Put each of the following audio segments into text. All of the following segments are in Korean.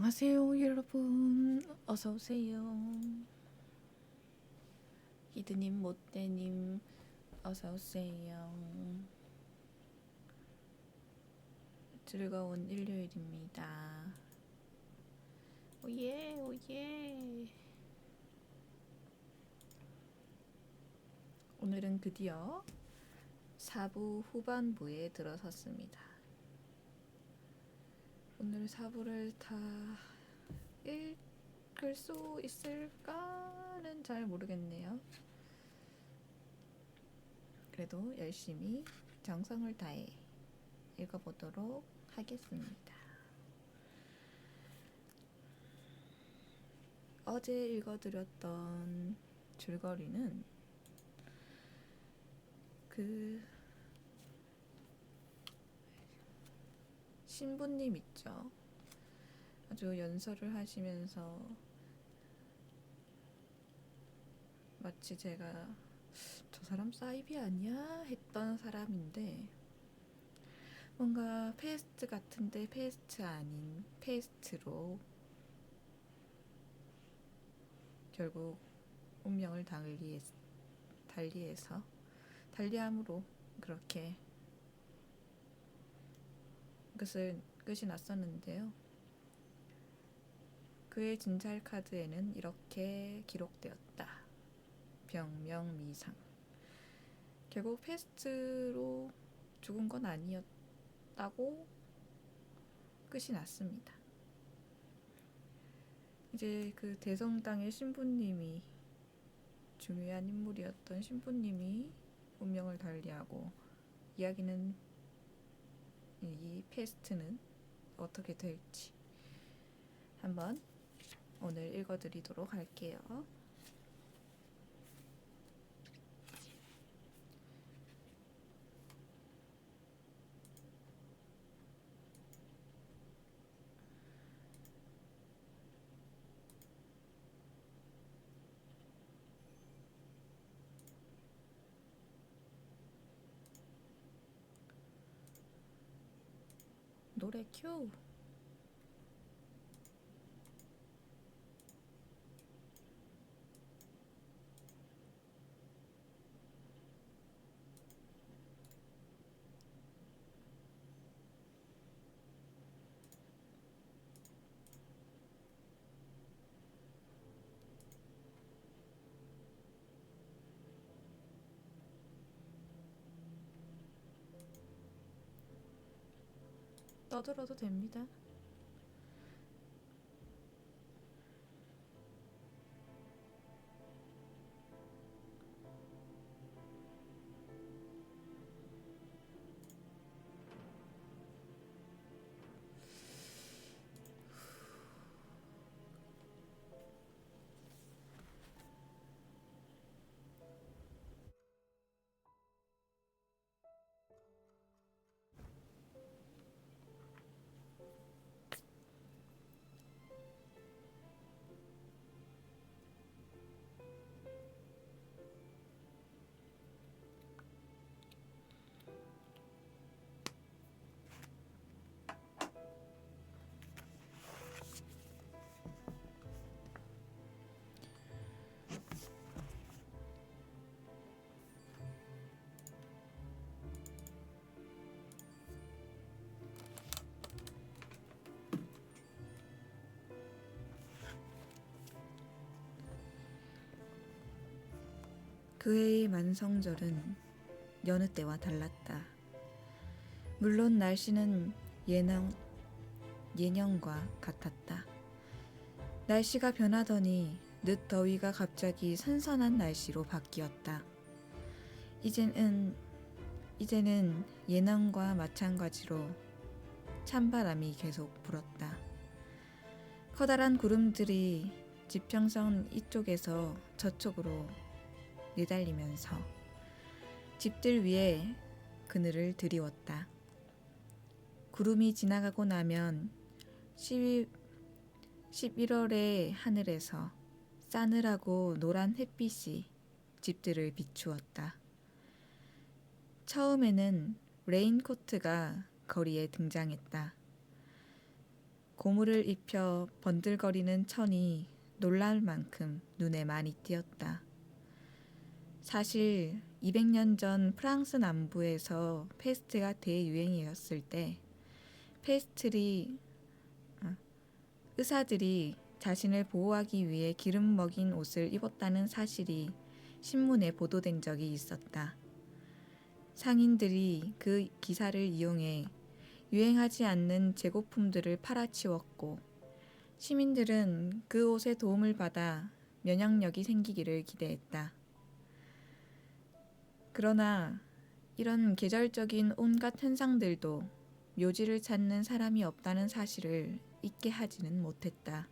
안녕하세요 여러분, 어서오세요. 히드님, 모떼님, 어서오세요. 즐거운 일요일입니다. 오예 오예. 오늘은 드디어 4부 후반부에 들어섰습니다. 오늘 4부를 다 읽을 수 있을까는 잘 모르겠네요. 그래도 열심히 정성을 다해 읽어보도록 하겠습니다. 어제 읽어드렸던 줄거리는 그 신부님 있죠. 아주 연설을 하시면서 마치 제가 저 사람 사이비 아니야? 했던 사람인데 뭔가 페스트 같은데 페스트 아닌 페스트로 결국 운명을 달리함으로 그렇게 끝이 났었는데요. 그의 진찰 카드에는 이렇게 기록되었다. 병명미상. 결국 페스트로 죽은 건 아니었다고 끝이 났습니다. 이제 그 대성당의 신부님이, 중요한 인물이었던 신부님이 운명을 달리하고, 이야기는 이 페스트는 어떻게 될지 한번 오늘 읽어드리도록 할게요. 노래 큐. 떠들어도 됩니다. 그해의 만성절은 여느 때와 달랐다. 물론 날씨는 예년과 같았다. 날씨가 변하더니 늦더위가 갑자기 선선한 날씨로 바뀌었다. 이제는 예년과 마찬가지로 찬바람이 계속 불었다. 커다란 구름들이 지평선 이쪽에서 저쪽으로 내달리면서 집들 위에 그늘을 드리웠다. 구름이 지나가고 나면 11월의 하늘에서 싸늘하고 노란 햇빛이 집들을 비추었다. 처음에는 레인코트가 거리에 등장했다. 고무를 입혀 번들거리는 천이 놀랄 만큼 눈에 많이 띄었다. 사실 200년 전 프랑스 남부에서 페스트가 대유행이었을 때 의사들이 자신을 보호하기 위해 기름 먹인 옷을 입었다는 사실이 신문에 보도된 적이 있었다. 상인들이 그 기사를 이용해 유행하지 않는 재고품들을 팔아치웠고 시민들은 그 옷의 도움을 받아 면역력이 생기기를 기대했다. 그러나 이런 계절적인 온갖 현상들도 묘지를 찾는 사람이 없다는 사실을 잊게 하지는 못했다.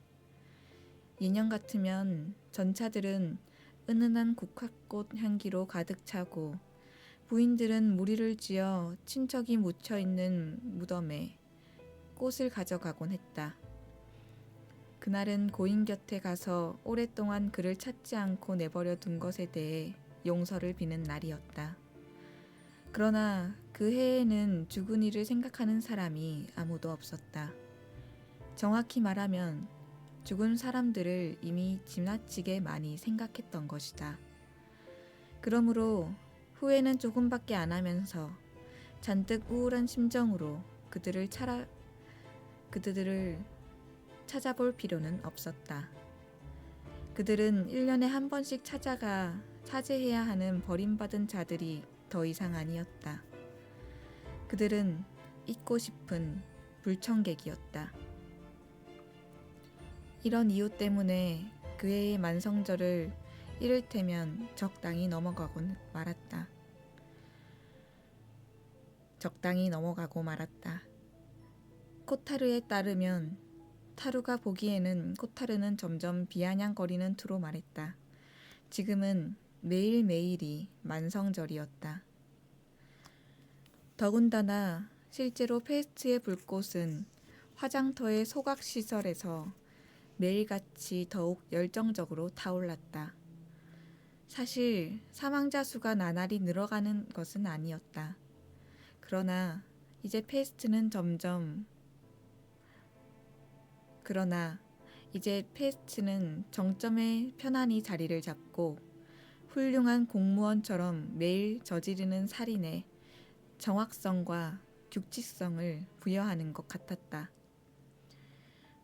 예년 같으면 전차들은 은은한 국화꽃 향기로 가득 차고 부인들은 무리를 지어 친척이 묻혀있는 무덤에 꽃을 가져가곤 했다. 그날은 고인 곁에 가서 오랫동안 그를 찾지 않고 내버려 둔 것에 대해 용서를 비는 날이었다. 그러나 그 해에는 죽은 이를 생각하는 사람이 아무도 없었다. 정확히 말하면 죽은 사람들을 이미 지나치게 많이 생각했던 것이다. 그러므로 후회는 조금밖에 안 하면서 잔뜩 우울한 심정으로 그들을 찾아볼 필요는 없었다. 그들은 1년에 한 번씩 찾아가 사죄해야 하는 버림받은 자들이 더 이상 아니었다. 그들은 잊고 싶은 불청객이었다. 이런 이유 때문에 그 해의 만성절을 이를테면 적당히 넘어가고 말았다. 코타르에 따르면 타루가 보기에는 코타르는 점점 비아냥거리는 투로 말했다. 지금은 매일매일이 만성절이었다. 더군다나 실제로 페스트의 불꽃은 화장터의 소각시설에서 매일같이 더욱 열정적으로 타올랐다. 사실 사망자 수가 나날이 늘어가는 것은 아니었다. 그러나 이제 페스트는 정점에 편안히 자리를 잡고 훌륭한 공무원처럼 매일 저지르는 살인에 정확성과 규칙성을 부여하는 것 같았다.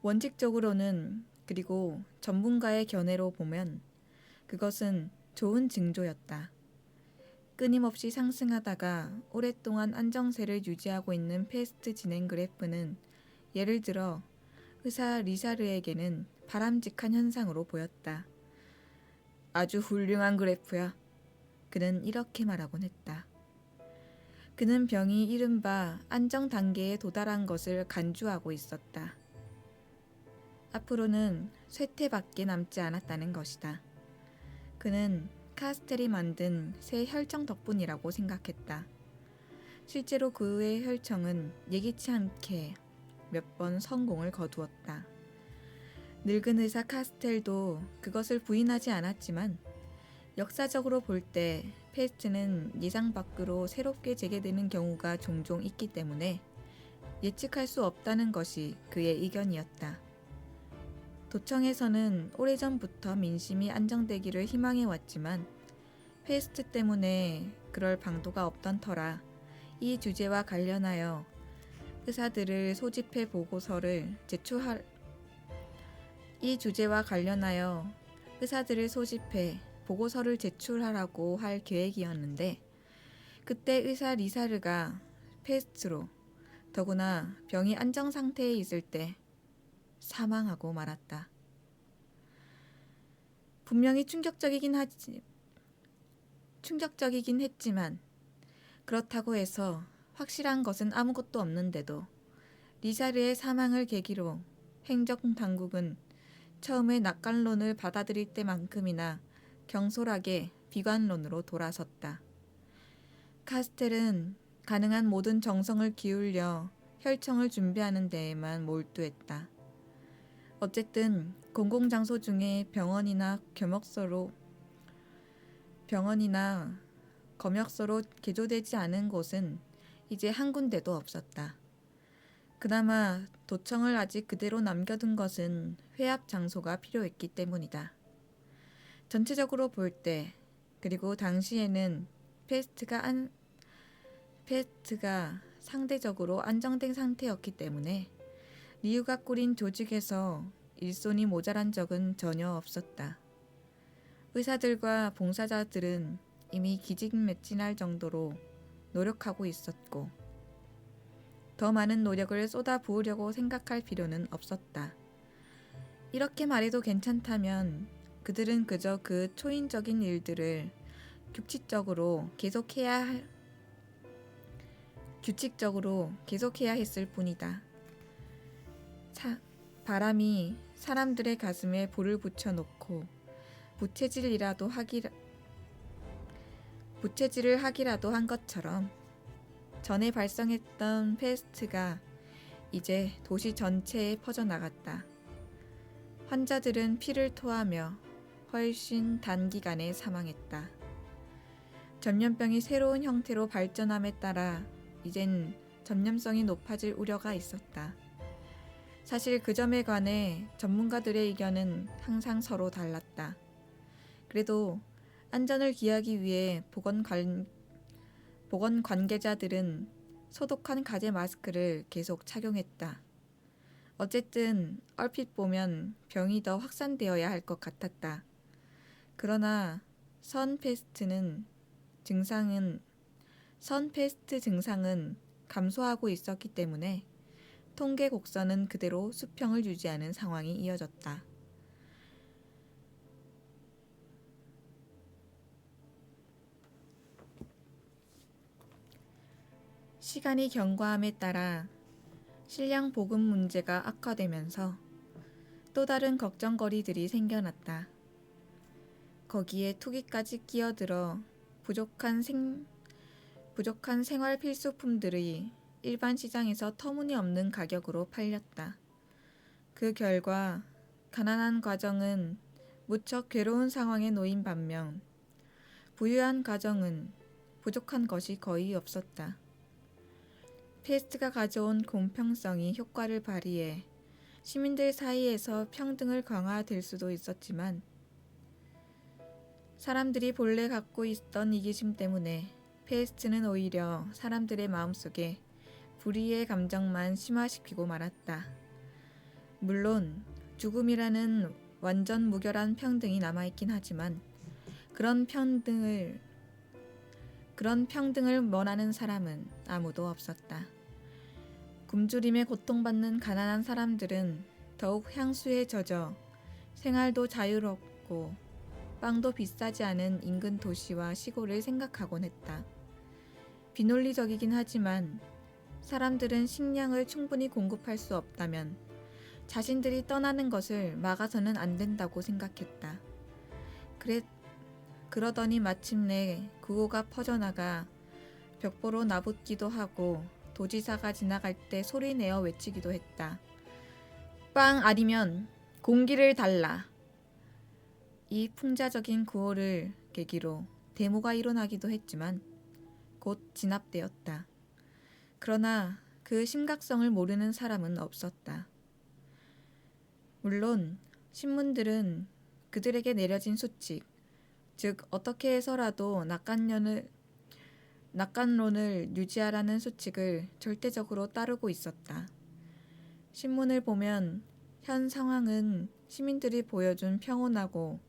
원칙적으로는, 그리고 전문가의 견해로 보면 그것은 좋은 징조였다. 끊임없이 상승하다가 오랫동안 안정세를 유지하고 있는 페스트 진행 그래프는 예를 들어 의사 리사르에게는 바람직한 현상으로 보였다. 아주 훌륭한 그래프야. 그는 이렇게 말하곤 했다. 그는 병이 이른바 안정 단계에 도달한 것을 간주하고 있었다. 앞으로는 쇠퇴밖에 남지 않았다는 것이다. 그는 카스텔이 만든 새 혈청 덕분이라고 생각했다. 실제로 그의 혈청은 예기치 않게 몇 번 성공을 거두었다. 늙은 의사 카스텔도 그것을 부인하지 않았지만 역사적으로 볼 때 페스트는 예상 밖으로 새롭게 재개되는 경우가 종종 있기 때문에 예측할 수 없다는 것이 그의 의견이었다. 도청에서는 오래전부터 민심이 안정되기를 희망해왔지만 페스트 때문에 그럴 방도가 없던 터라 이 주제와 관련하여 의사들을 소집해 보고서를 제출하라고 할 계획이었는데 그때 의사 리사르가 페스트로, 더구나 병이 안정 상태에 있을 때 사망하고 말았다. 분명히 충격적이긴 했지만 그렇다고 해서 확실한 것은 아무것도 없는데도 리사르의 사망을 계기로 행정당국은 처음에 낙관론을 받아들일 때만큼이나 경솔하게 비관론으로 돌아섰다. 카스텔은 가능한 모든 정성을 기울여 혈청을 준비하는 데에만 몰두했다. 어쨌든 공공장소 중에 병원이나 검역소로 개조되지 않은 곳은 이제 한 군데도 없었다. 그나마 도청을 아직 그대로 남겨둔 것은 회합 장소가 필요했기 때문이다. 전체적으로 볼 때, 그리고 당시에는 페스트가 상대적으로 안정된 상태였기 때문에 리우가 꾸린 조직에서 일손이 모자란 적은 전혀 없었다. 의사들과 봉사자들은 이미 기진맥진할 정도로 노력하고 있었고 더 많은 노력을 쏟아부으려고 생각할 필요는 없었다. 이렇게 말해도 괜찮다면 그들은 그저 그 초인적인 규칙적으로 계속해야 했을 뿐이다. 바람이 사람들의 가슴에 불을 붙여놓고 부채질을 하기라도 한 것처럼 전에 발생했던 페스트가 이제 도시 전체에 퍼져나갔다. 환자들은 피를 토하며 훨씬 단기간에 사망했다. 전염병이 새로운 형태로 발전함에 따라 이젠 전염성이 높아질 우려가 있었다. 사실 그 점에 관해 전문가들의 의견은 항상 서로 달랐다. 그래도 안전을 기하기 위해 보건 관계자들은 소독한 가제 마스크를 계속 착용했다. 어쨌든 얼핏 보면 병이 더 확산되어야 할 것 같았다. 그러나 선 페스트 증상은 감소하고 있었기 때문에 통계 곡선은 그대로 수평을 유지하는 상황이 이어졌다. 시간이 경과함에 따라 식량 보급 문제가 악화되면서 또 다른 걱정거리들이 생겨났다. 거기에 투기까지 끼어들어 부족한 생활 필수품들이 일반 시장에서 터무니없는 가격으로 팔렸다. 그 결과 가난한 가정은 무척 괴로운 상황에 놓인 반면 부유한 가정은 부족한 것이 거의 없었다. 페스트가 가져온 공평성이 효과를 발휘해 시민들 사이에서 평등을 강화될 수도 있었지만 사람들이 본래 갖고 있던 이기심 때문에 페스트는 오히려 사람들의 마음속에 불의의 감정만 심화시키고 말았다. 물론 죽음이라는 완전 무결한 평등이 남아있긴 하지만 그런 평등을 원하는 사람은 아무도 없었다. 굶주림에 고통받는 가난한 사람들은 더욱 향수에 젖어 생활도 자유롭고 빵도 비싸지 않은 인근 도시와 시골을 생각하곤 했다. 비논리적이긴 하지만 사람들은 식량을 충분히 공급할 수 없다면 자신들이 떠나는 것을 막아서는 안 된다고 생각했다. 그러더니 마침내 구호가 퍼져나가 벽보로 나붙기도 하고 도지사가 지나갈 때 소리내어 외치기도 했다. 빵 아니면 공기를 달라. 이 풍자적인 구호를 계기로 데모가 일어나기도 했지만 곧 진압되었다. 그러나 그 심각성을 모르는 사람은 없었다. 물론 신문들은 그들에게 내려진 수칙, 즉 어떻게 해서라도 낙관론을 유지하라는 수칙을 절대적으로 따르고 있었다. 신문을 보면 현 상황은 시민들이 보여준 평온하고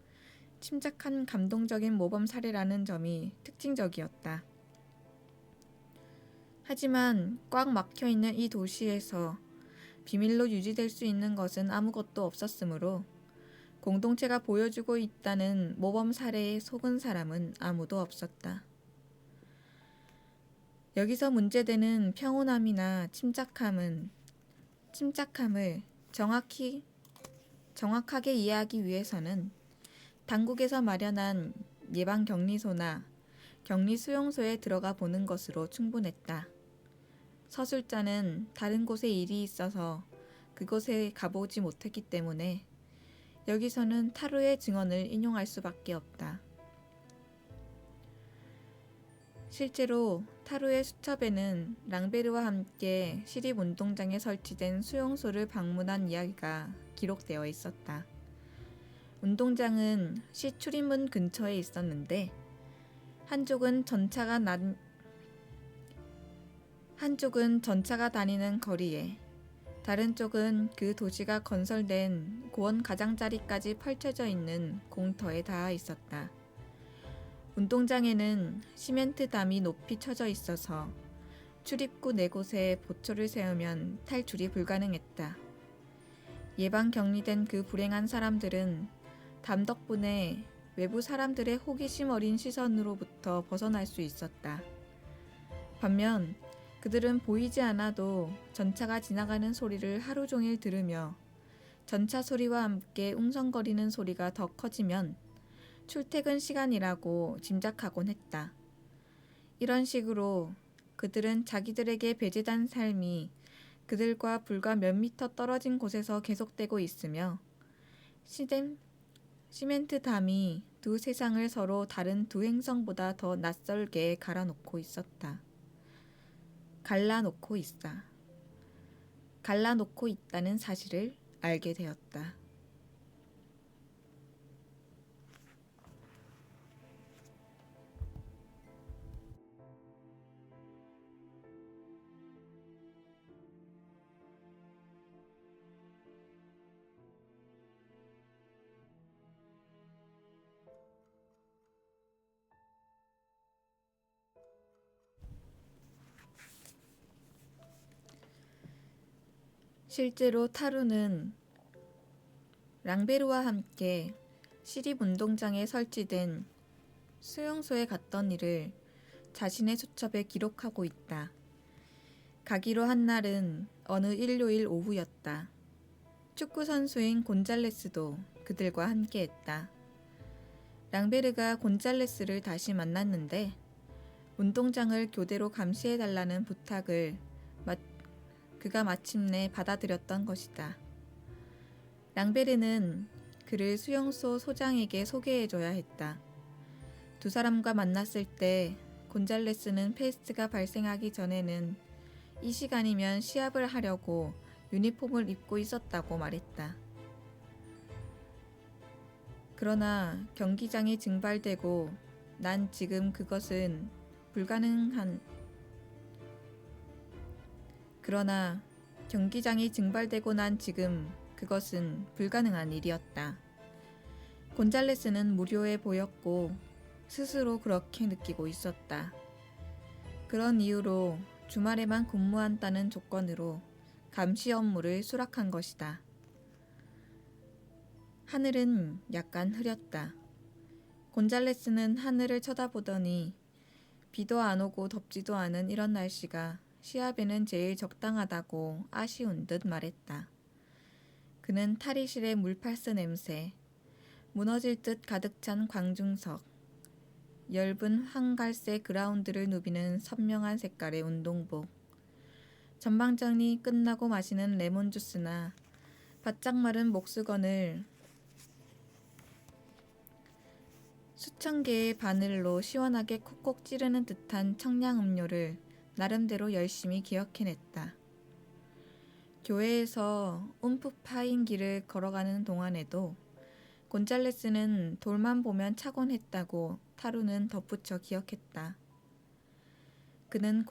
침착한 감동적인 모범 사례라는 점이 특징적이었다. 하지만 꽉 막혀있는 이 도시에서 비밀로 유지될 수 있는 것은 아무것도 없었으므로 공동체가 보여주고 있다는 모범 사례에 속은 사람은 아무도 없었다. 여기서 문제되는 평온함이나 침착함을 정확하게 이해하기 위해서는 당국에서 마련한 예방 격리소나 격리 수용소에 들어가 보는 것으로 충분했다. 서술자는 다른 곳에 일이 있어서 그곳에 가보지 못했기 때문에 여기서는 타루의 증언을 인용할 수밖에 없다. 실제로 타루의 수첩에는 랑베르와 함께 시립운동장에 설치된 수용소를 방문한 이야기가 기록되어 있었다. 운동장은 시 출입문 근처에 있었는데 한쪽은 전차가 다니는 거리에, 다른 쪽은 그 도시가 건설된 고원 가장자리까지 펼쳐져 있는 공터에 닿아 있었다. 운동장에는 시멘트 담이 높이 쳐져 있어서 출입구 4곳에 보초를 세우면 탈출이 불가능했다. 예방 격리된 그 불행한 사람들은 담 덕분에 외부 사람들의 호기심 어린 시선으로부터 벗어날 수 있었다. 반면 그들은 보이지 않아도 전차가 지나가는 소리를 하루 종일 들으며 전차 소리와 함께 웅성거리는 소리가 더 커지면 출퇴근 시간이라고 짐작하곤 했다. 이런 식으로 그들은 자기들에게 배제된 삶이 그들과 불과 몇 미터 떨어진 곳에서 계속되고 있으며 시멘트 담이 두 세상을 서로 다른 두 행성보다 더 낯설게 갈라놓고 있다는 사실을 알게 되었다. 실제로 타루는 랑베르와 함께 시립운동장에 설치된 수용소에 갔던 일을 자신의 수첩에 기록하고 있다. 가기로 한 날은 어느 일요일 오후였다. 축구 선수인 곤잘레스도 그들과 함께했다. 랑베르가 곤잘레스를 다시 만났는데 운동장을 교대로 감시해달라는 부탁을 그가 마침내 받아들였던 것이다. 랑베르는 그를 수용소 소장에게 소개해줘야 했다. 두 사람과 만났을 때 곤잘레스는 페스트가 발생하기 전에는 이 시간이면 시합을 하려고 유니폼을 입고 있었다고 말했다. 그러나 경기장이 증발되고 난 지금 그것은 불가능한 일이었다. 곤잘레스는 무료해 보였고 스스로 그렇게 느끼고 있었다. 그런 이유로 주말에만 근무한다는 조건으로 감시 업무를 수락한 것이다. 하늘은 약간 흐렸다. 곤잘레스는 하늘을 쳐다보더니 비도 안 오고 덥지도 않은 이런 날씨가 시합에는 제일 적당하다고 아쉬운 듯 말했다. 그는 탈의실의 물팔스 냄새, 무너질 듯 가득 찬 광중석, 엷은 황갈색 그라운드를 누비는 선명한 색깔의 운동복, 전방전이 끝나고 마시는 레몬주스나 바짝 마른 목수건을 수천 개의 바늘로 시원하게 콕콕 찌르는 듯한 청량음료를 나름대로 열심히 기억해냈다. 교회에서 움푹 파인 길을 걸어가는 동안에도 곤잘레스는 돌만 보면 차곤 했다고 타루는 덧붙여 기억했다. 그는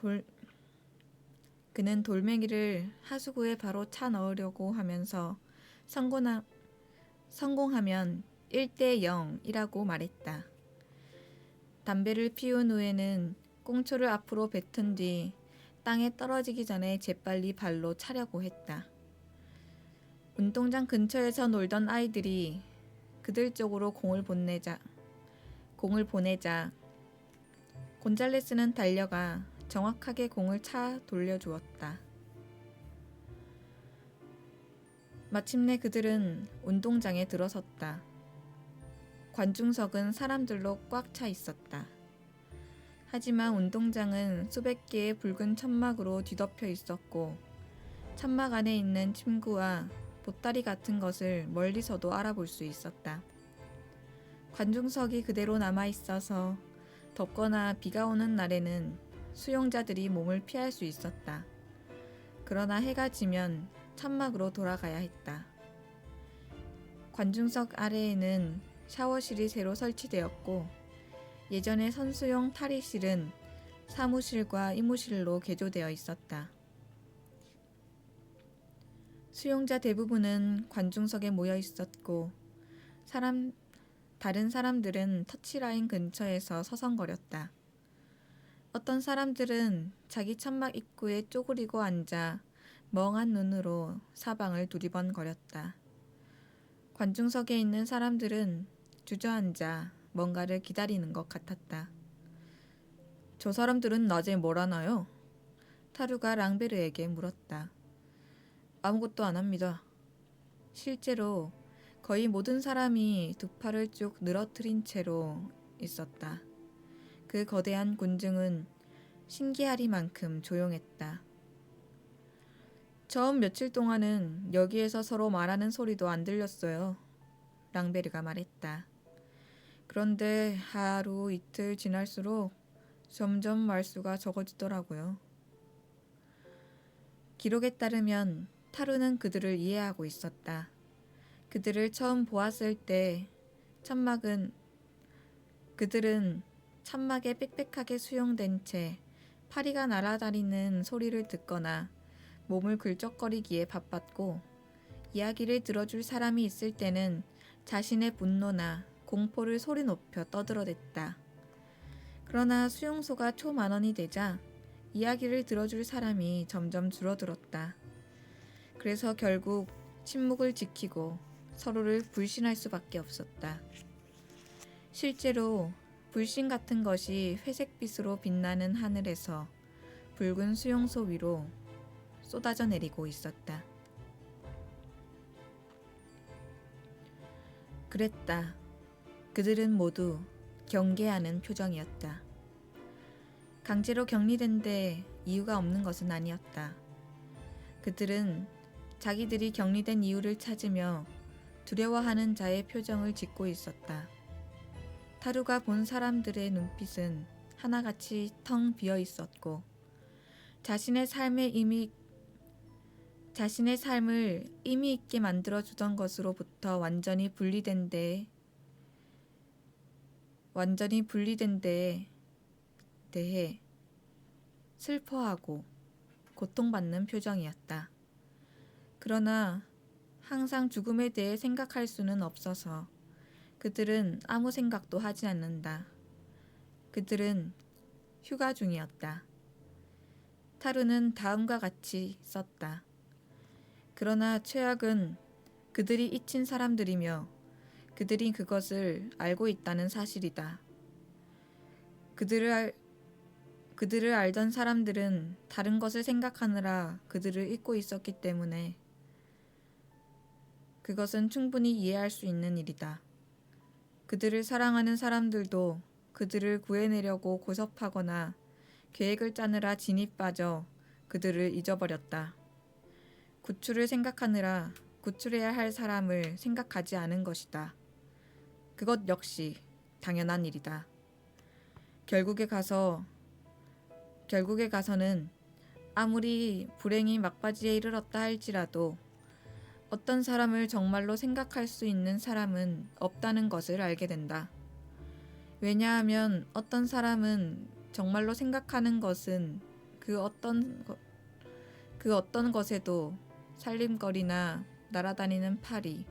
돌멩이를 하수구에 바로 차 넣으려고 하면서 성공하면 1대 0이라고 말했다. 담배를 피운 후에는 꽁초를 앞으로 뱉은 뒤 땅에 떨어지기 전에 재빨리 발로 차려고 했다. 운동장 근처에서 놀던 아이들이 그들 쪽으로 공을 보내자 곤잘레스는 달려가 정확하게 공을 차 돌려주었다. 마침내 그들은 운동장에 들어섰다. 관중석은 사람들로 꽉 차 있었다. 하지만 운동장은 수백 개의 붉은 천막으로 뒤덮여 있었고 천막 안에 있는 침구와 보따리 같은 것을 멀리서도 알아볼 수 있었다. 관중석이 그대로 남아 있어서 덥거나 비가 오는 날에는 수용자들이 몸을 피할 수 있었다. 그러나 해가 지면 천막으로 돌아가야 했다. 관중석 아래에는 샤워실이 새로 설치되었고 예전의 선수용 탈의실은 사무실과 이무실로 개조되어 있었다. 수용자 대부분은 관중석에 모여 있었고 다른 사람들은 터치라인 근처에서 서성거렸다. 어떤 사람들은 자기 천막 입구에 쪼그리고 앉아 멍한 눈으로 사방을 두리번거렸다. 관중석에 있는 사람들은 주저앉아 뭔가를 기다리는 것 같았다. 저 사람들은 낮에 뭘 하나요? 타루가 랑베르에게 물었다. 아무것도 안 합니다. 실제로 거의 모든 사람이 두 팔을 쭉 늘어뜨린 채로 있었다. 그 거대한 군중은 신기하리만큼 조용했다. 처음 며칠 동안은 여기에서 서로 말하는 소리도 안 들렸어요. 랑베르가 말했다. 그런데 하루 이틀 지날수록 점점 말수가 적어지더라고요. 기록에 따르면 타루는 그들을 이해하고 있었다. 그들을 처음 보았을 때 그들은 천막에 빽빽하게 수용된 채 파리가 날아다니는 소리를 듣거나 몸을 긁적거리기에 바빴고 이야기를 들어줄 사람이 있을 때는 자신의 분노나 공포를 소리 높여 떠들어댔다. 그러나 수용소가 초만원이 되자 이야기를 들어줄 사람이 점점 줄어들었다. 그래서 결국 침묵을 지키고 서로를 불신할 수밖에 없었다. 실제로 불신 같은 것이 회색빛으로 빛나는 하늘에서 붉은 수용소 위로 쏟아져 내리고 있었다. 그랬다. 그들은 모두 경계하는 표정이었다. 강제로 격리된 데 이유가 없는 것은 아니었다. 그들은 자기들이 격리된 이유를 찾으며 두려워하는 자의 표정을 짓고 있었다. 타루가 본 사람들의 눈빛은 하나같이 텅 비어 있었고 자신의 삶을 의미 있게 만들어주던 것으로부터 완전히 분리된 데에 대해 슬퍼하고 고통받는 표정이었다. 그러나 항상 죽음에 대해 생각할 수는 없어서 그들은 아무 생각도 하지 않는다. 그들은 휴가 중이었다. 타루는 다음과 같이 썼다. 그러나 최악은 그들이 잊힌 사람들이며 그들이 그것을 알고 있다는 사실이다. 그들을 알던 사람들은 다른 것을 생각하느라 그들을 잊고 있었기 때문에 그것은 충분히 이해할 수 있는 일이다. 그들을 사랑하는 사람들도 그들을 구해내려고 고섭하거나 계획을 짜느라 진이 빠져 그들을 잊어버렸다. 구출을 생각하느라 구출해야 할 사람을 생각하지 않은 것이다. 그것 역시 당연한 일이다. 결국에 가서는 아무리 불행이 막바지에 이르렀다 할지라도 어떤 사람을 정말로 생각할 수 있는 사람은 없다는 것을 알게 된다. 왜냐하면 어떤 사람은 정말로 생각하는 것은 그 어떤 것에도 살림거리나 날아다니는 파리,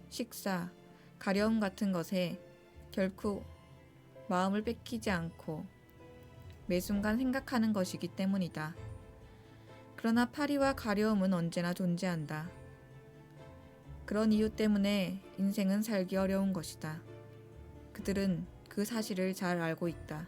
식사, 가려움 같은 것에 결코 마음을 뺏기지 않고 매 순간 생각하는 것이기 때문이다. 그러나 파리와 가려움은 언제나 존재한다. 그런 이유 때문에 인생은 살기 어려운 것이다. 그들은 그 사실을 잘 알고 있다.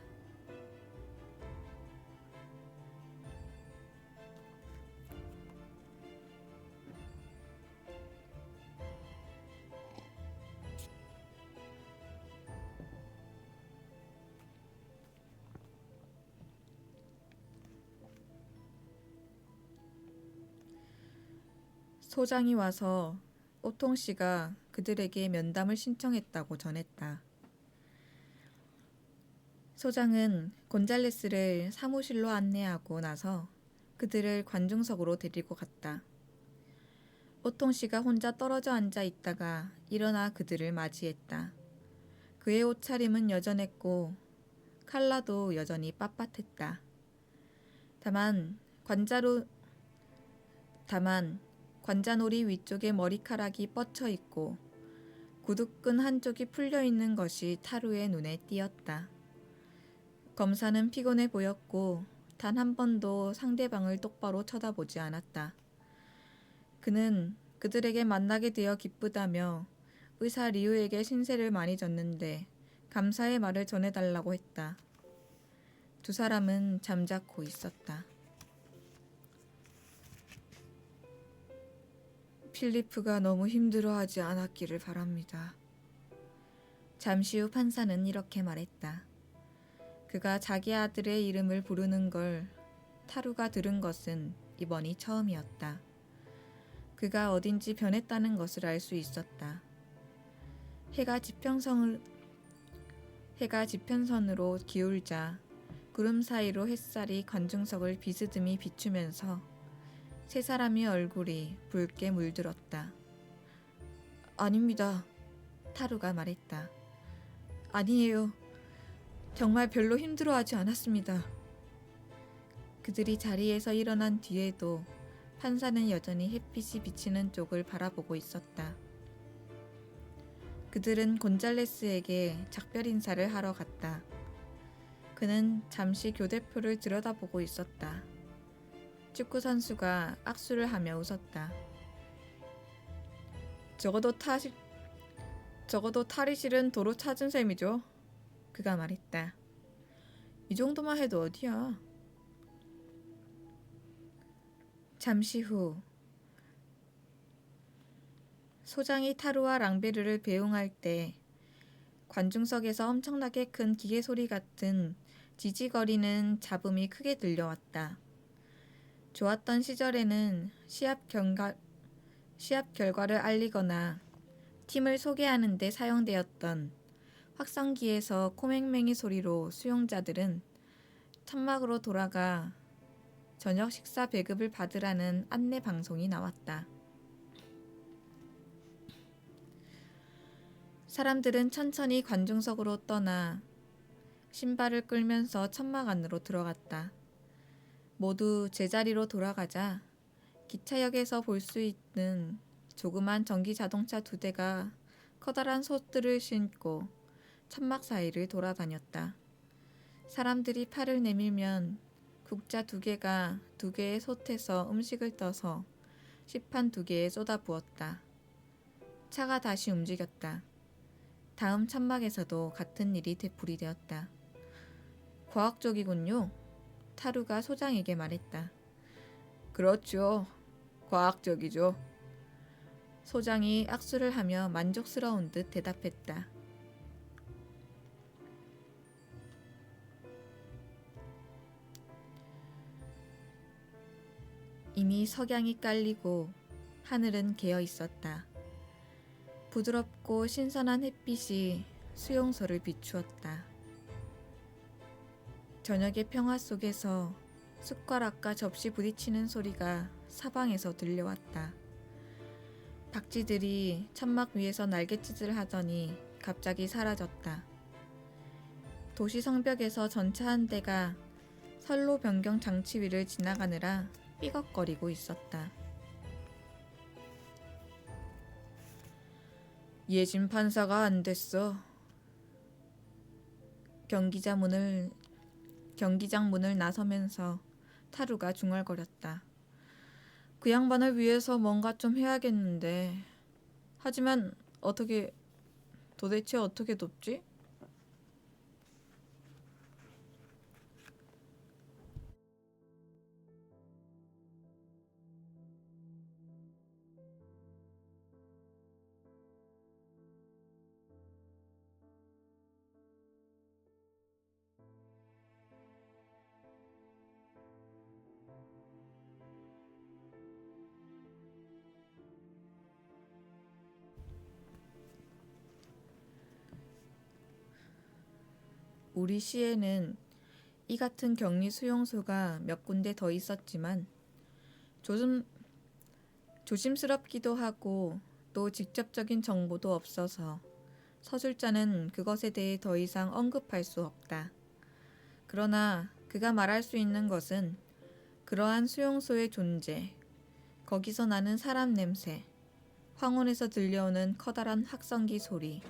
소장이 와서 오통 씨가 그들에게 면담을 신청했다고 전했다. 소장은 곤잘레스를 사무실로 안내하고 나서 그들을 관중석으로 데리고 갔다. 오통 씨가 혼자 떨어져 앉아 있다가 일어나 그들을 맞이했다. 그의 옷차림은 여전했고 칼라도 여전히 빳빳했다. 다만 관자놀이 위쪽에 머리카락이 뻗쳐 있고 구두끈 한쪽이 풀려 있는 것이 타루의 눈에 띄었다. 검사는 피곤해 보였고 단 한 번도 상대방을 똑바로 쳐다보지 않았다. 그는 그들에게 만나게 되어 기쁘다며 의사 리우에게 신세를 많이 졌는데 감사의 말을 전해달라고 했다. 두 사람은 잠자코 있었다. 필리프가 너무 힘들어하지 않았기를 바랍니다. 잠시 후 판사는 이렇게 말했다. 그가 자기 아들의 이름을 부르는 걸 타루가 들은 것은 이번이 처음이었다. 그가 어딘지 변했다는 것을 알 수 있었다. 해가 지평선으로 기울자 구름 사이로 햇살이 관중석을 비스듬히 비추면서 세 사람의 얼굴이 붉게 물들었다. 아닙니다. 타루가 말했다. 아니에요. 정말 별로 힘들어하지 않았습니다. 그들이 자리에서 일어난 뒤에도 판사는 여전히 햇빛이 비치는 쪽을 바라보고 있었다. 그들은 곤잘레스에게 작별 인사를 하러 갔다. 그는 잠시 교대표를 들여다보고 있었다. 축구 선수가 악수를 하며 웃었다. 적어도 탈이 싫은 도로 찾은 셈이죠. 그가 말했다. 이 정도만 해도 어디야. 잠시 후 소장이 타루와 랑베르를 배웅할 때 관중석에서 엄청나게 큰 기계 소리 같은 지지거리는 잡음이 크게 들려왔다. 좋았던 시절에는 시합 결과를 알리거나 팀을 소개하는 데 사용되었던 확성기에서 코맹맹이 소리로 수용자들은 천막으로 돌아가 저녁 식사 배급을 받으라는 안내 방송이 나왔다. 사람들은 천천히 관중석으로 떠나 신발을 끌면서 천막 안으로 들어갔다. 모두 제자리로 돌아가자 기차역에서 볼 수 있는 조그만 전기 자동차 2대가 커다란 솥들을 싣고 천막 사이를 돌아다녔다. 사람들이 팔을 내밀면 국자 2개가 2개의 솥에서 음식을 떠서 시판 2개에 쏟아부었다. 차가 다시 움직였다. 다음 천막에서도 같은 일이 되풀이되었다. 과학적이군요. 타루가 소장에게 말했다. 그렇죠. 과학적이죠. 소장이 악수를 하며 만족스러운 듯 대답했다. 이미 석양이 깔리고 하늘은 개어 있었다. 부드럽고 신선한 햇빛이 수용소를 비추었다. 저녁의 평화 속에서 숟가락과 접시 부딪히는 소리가 사방에서 들려왔다. 박쥐들이 천막 위에서 날갯짓을 하더니 갑자기 사라졌다. 도시 성벽에서 전차 한 대가 선로 변경 장치 위를 지나가느라 삐걱거리고 있었다. 예진 판사가 안 됐어. 경기장 문을 나서면서 타루가 중얼거렸다. 그 양반을 위해서 뭔가 좀 해야겠는데. 하지만 도대체 어떻게 돕지? 우리 시에는 이 같은 격리 수용소가 몇 군데 더 있었지만 조심스럽기도 하고 또 직접적인 정보도 없어서 서술자는 그것에 대해 더 이상 언급할 수 없다. 그러나 그가 말할 수 있는 것은 그러한 수용소의 존재, 거기서 나는 사람 냄새, 황혼에서 들려오는 커다란 확성기 소리,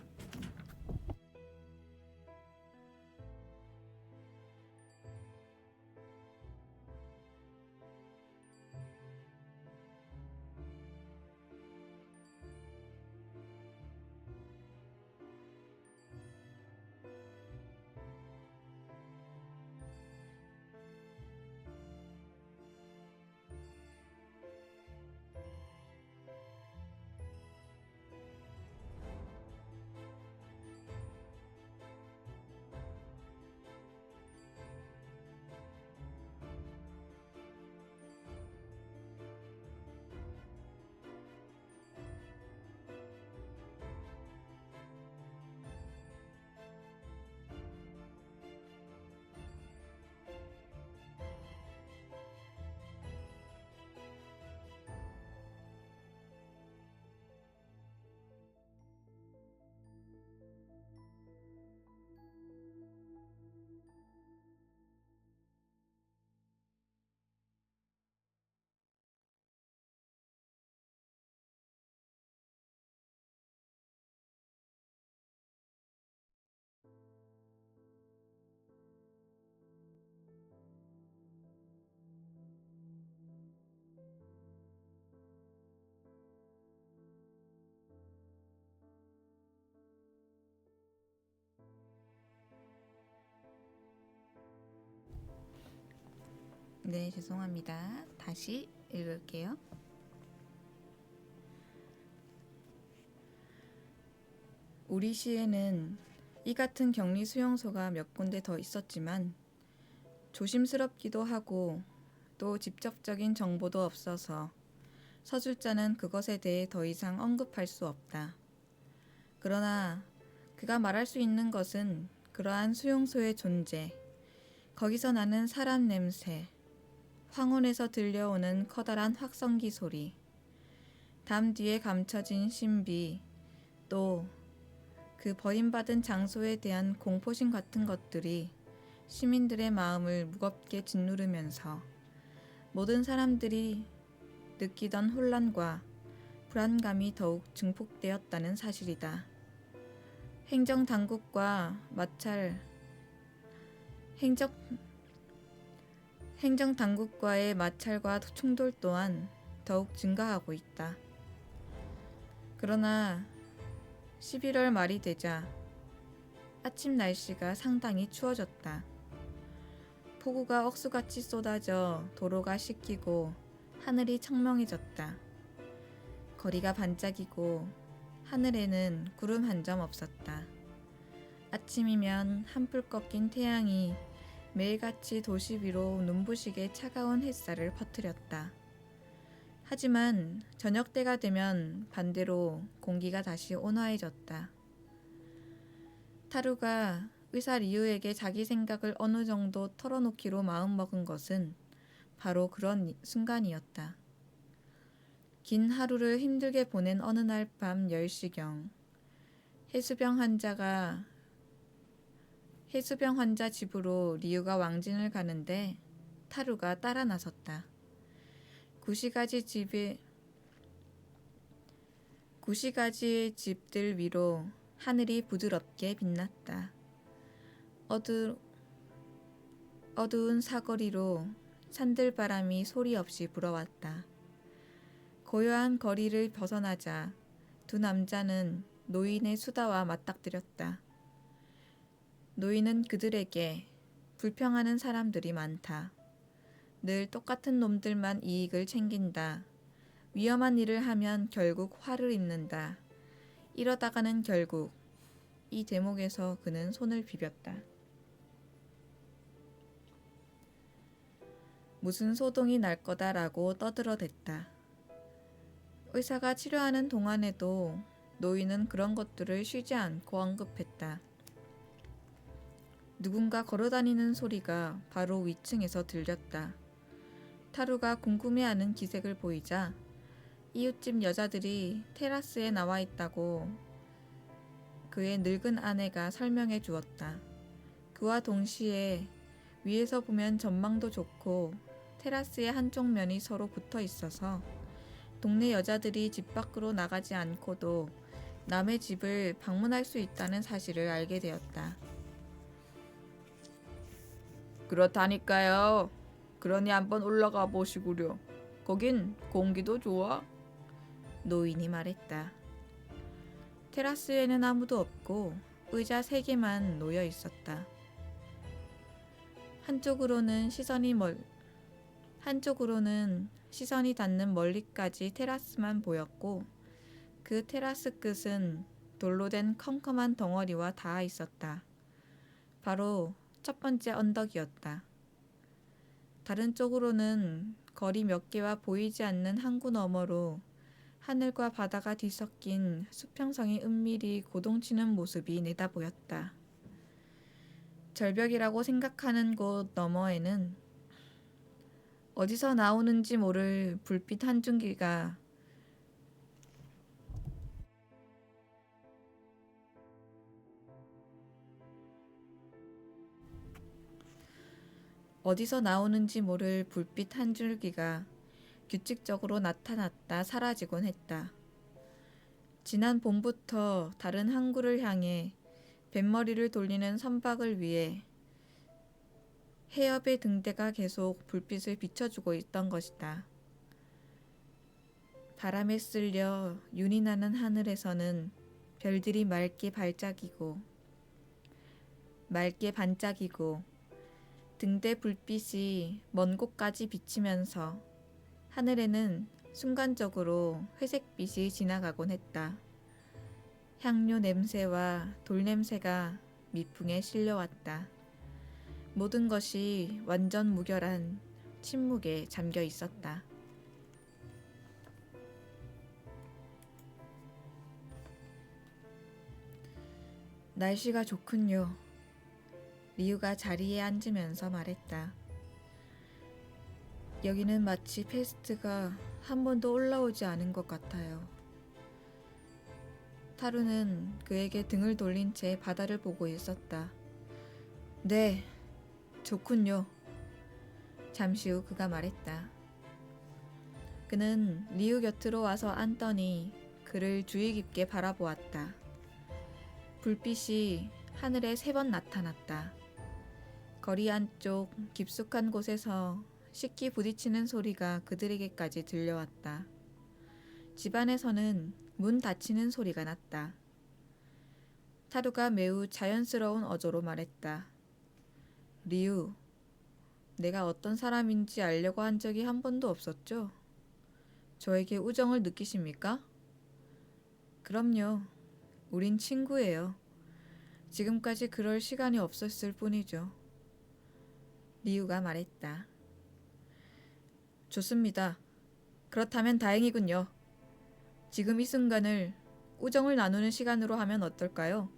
네, 죄송합니다. 다시 읽을게요. 우리 시에는 이 같은 격리 수용소가 몇 군데 더 있었지만 조심스럽기도 하고 또 직접적인 정보도 없어서 서술자는 그것에 대해 더 이상 언급할 수 없다. 그러나 그가 말할 수 있는 것은 그러한 수용소의 존재, 거기서 나는 사람 냄새, 황혼에서 들려오는 커다란 확성기 소리, 담 뒤에 감춰진 신비, 또 그 버림받은 장소에 대한 공포심 같은 것들이 시민들의 마음을 무겁게 짓누르면서 모든 사람들이 느끼던 혼란과 불안감이 더욱 증폭되었다는 사실이다. 행정당국과의 마찰과 충돌 또한 더욱 증가하고 있다. 그러나 11월 말이 되자 아침 날씨가 상당히 추워졌다. 폭우가 억수같이 쏟아져 도로가 씻기고 하늘이 청명해졌다. 거리가 반짝이고 하늘에는 구름 한 점 없었다. 아침이면 한풀 꺾인 태양이 매일같이 도시 위로 눈부시게 차가운 햇살을 퍼뜨렸다. 하지만 저녁 때가 되면 반대로 공기가 다시 온화해졌다. 타루가 의사 리우에게 자기 생각을 어느 정도 털어놓기로 마음먹은 것은 바로 그런 순간이었다. 긴 하루를 힘들게 보낸 어느 날 밤 10시경 해수병 환자 집으로 리우가 왕진을 가는데 타루가 따라 나섰다. 구시가지의 집들 위로 하늘이 부드럽게 빛났다. 어두운 사거리로 산들바람이 소리 없이 불어왔다. 고요한 거리를 벗어나자 두 남자는 노인의 수다와 맞닥뜨렸다. 노인은 그들에게 불평하는 사람들이 많다. 늘 똑같은 놈들만 이익을 챙긴다. 위험한 일을 하면 결국 화를 입는다. 이러다가는 결국 이 대목에서 그는 손을 비볐다. 무슨 소동이 날 거다라고 떠들어댔다. 의사가 치료하는 동안에도 노인은 그런 것들을 쉬지 않고 언급했다. 누군가 걸어다니는 소리가 바로 위층에서 들렸다. 타루가 궁금해하는 기색을 보이자 이웃집 여자들이 테라스에 나와 있다고 그의 늙은 아내가 설명해 주었다. 그와 동시에 위에서 보면 전망도 좋고 테라스의 한쪽 면이 서로 붙어 있어서 동네 여자들이 집 밖으로 나가지 않고도 남의 집을 방문할 수 있다는 사실을 알게 되었다. 그렇다니까요. 그러니 한번 올라가 보시구려. 거긴 공기도 좋아. 노인이 말했다. 테라스에는 아무도 없고 의자 3개만 놓여 있었다. 한쪽으로는 시선이 닿는 멀리까지 테라스만 보였고 그 테라스 끝은 돌로 된 컴컴한 덩어리와 닿아 있었다. 바로 첫 번째 언덕이었다. 다른 쪽으로는 거리 몇 개와 보이지 않는 항구 너머로 하늘과 바다가 뒤섞인 수평성이 은밀히 고동치는 모습이 내다보였다. 절벽이라고 생각하는 곳 너머에는 어디서 나오는지 모를 불빛 한 줄기가 규칙적으로 나타났다 사라지곤 했다. 지난 봄부터 다른 항구를 향해 뱃머리를 돌리는 선박을 위해 해협의 등대가 계속 불빛을 비춰주고 있던 것이다. 바람에 쓸려 윤이 나는 하늘에서는 별들이 맑게 반짝이고 등대 불빛이 먼 곳까지 비치면서 하늘에는 순간적으로 회색빛이 지나가곤 했다. 향료 냄새와 돌 냄새가 미풍에 실려왔다. 모든 것이 완전 무결한 침묵에 잠겨 있었다. 날씨가 좋군요. 리우가 자리에 앉으면서 말했다. 여기는 마치 페스트가 한 번도 올라오지 않은 것 같아요. 타루는 그에게 등을 돌린 채 바다를 보고 있었다. 네, 좋군요. 잠시 후 그가 말했다. 그는 리우 곁으로 와서 앉더니 그를 주의 깊게 바라보았다. 불빛이 하늘에 3번 나타났다. 거리 안쪽 깊숙한 곳에서 식기 부딪히는 소리가 그들에게까지 들려왔다. 집안에서는 문 닫히는 소리가 났다. 타루가 매우 자연스러운 어조로 말했다. 리우, 내가 어떤 사람인지 알려고 한 적이 한 번도 없었죠? 저에게 우정을 느끼십니까? 그럼요. 우린 친구예요. 지금까지 그럴 시간이 없었을 뿐이죠. 리우가 말했다. 좋습니다. 그렇다면 다행이군요. 지금 이 순간을 우정을 나누는 시간으로 하면 어떨까요?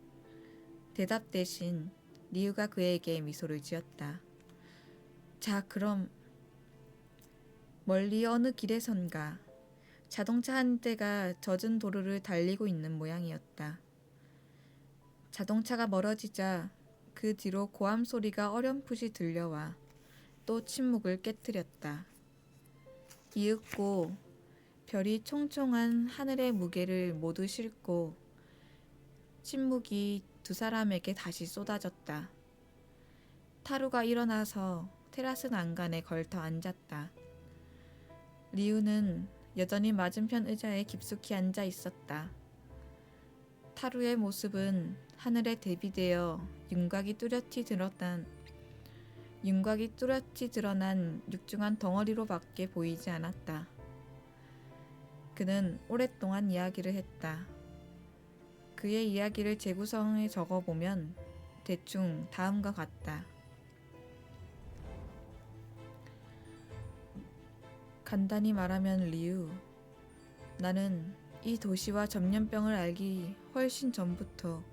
대답 대신 리우가 그에게 미소를 지었다. 자, 그럼 멀리 어느 길에선가 자동차 한 대가 젖은 도로를 달리고 있는 모양이었다. 자동차가 멀어지자 그 뒤로 고함 소리가 어렴풋이 들려와 또 침묵을 깨뜨렸다. 이윽고 별이 총총한 하늘의 무게를 모두 싣고 침묵이 두 사람에게 다시 쏟아졌다. 타루가 일어나서 테라스 난간에 걸터 앉았다. 리우는 여전히 맞은편 의자에 깊숙이 앉아 있었다. 타루의 모습은 하늘에 대비되어 윤곽이 뚜렷이 드러난 육중한 덩어리로밖에 보이지 않았다. 그는 오랫동안 이야기를 했다. 그의 이야기를 재구성해 적어보면 대충 다음과 같다. 간단히 말하면 리우, 나는 이 도시와 전염병을 알기 훨씬 전부터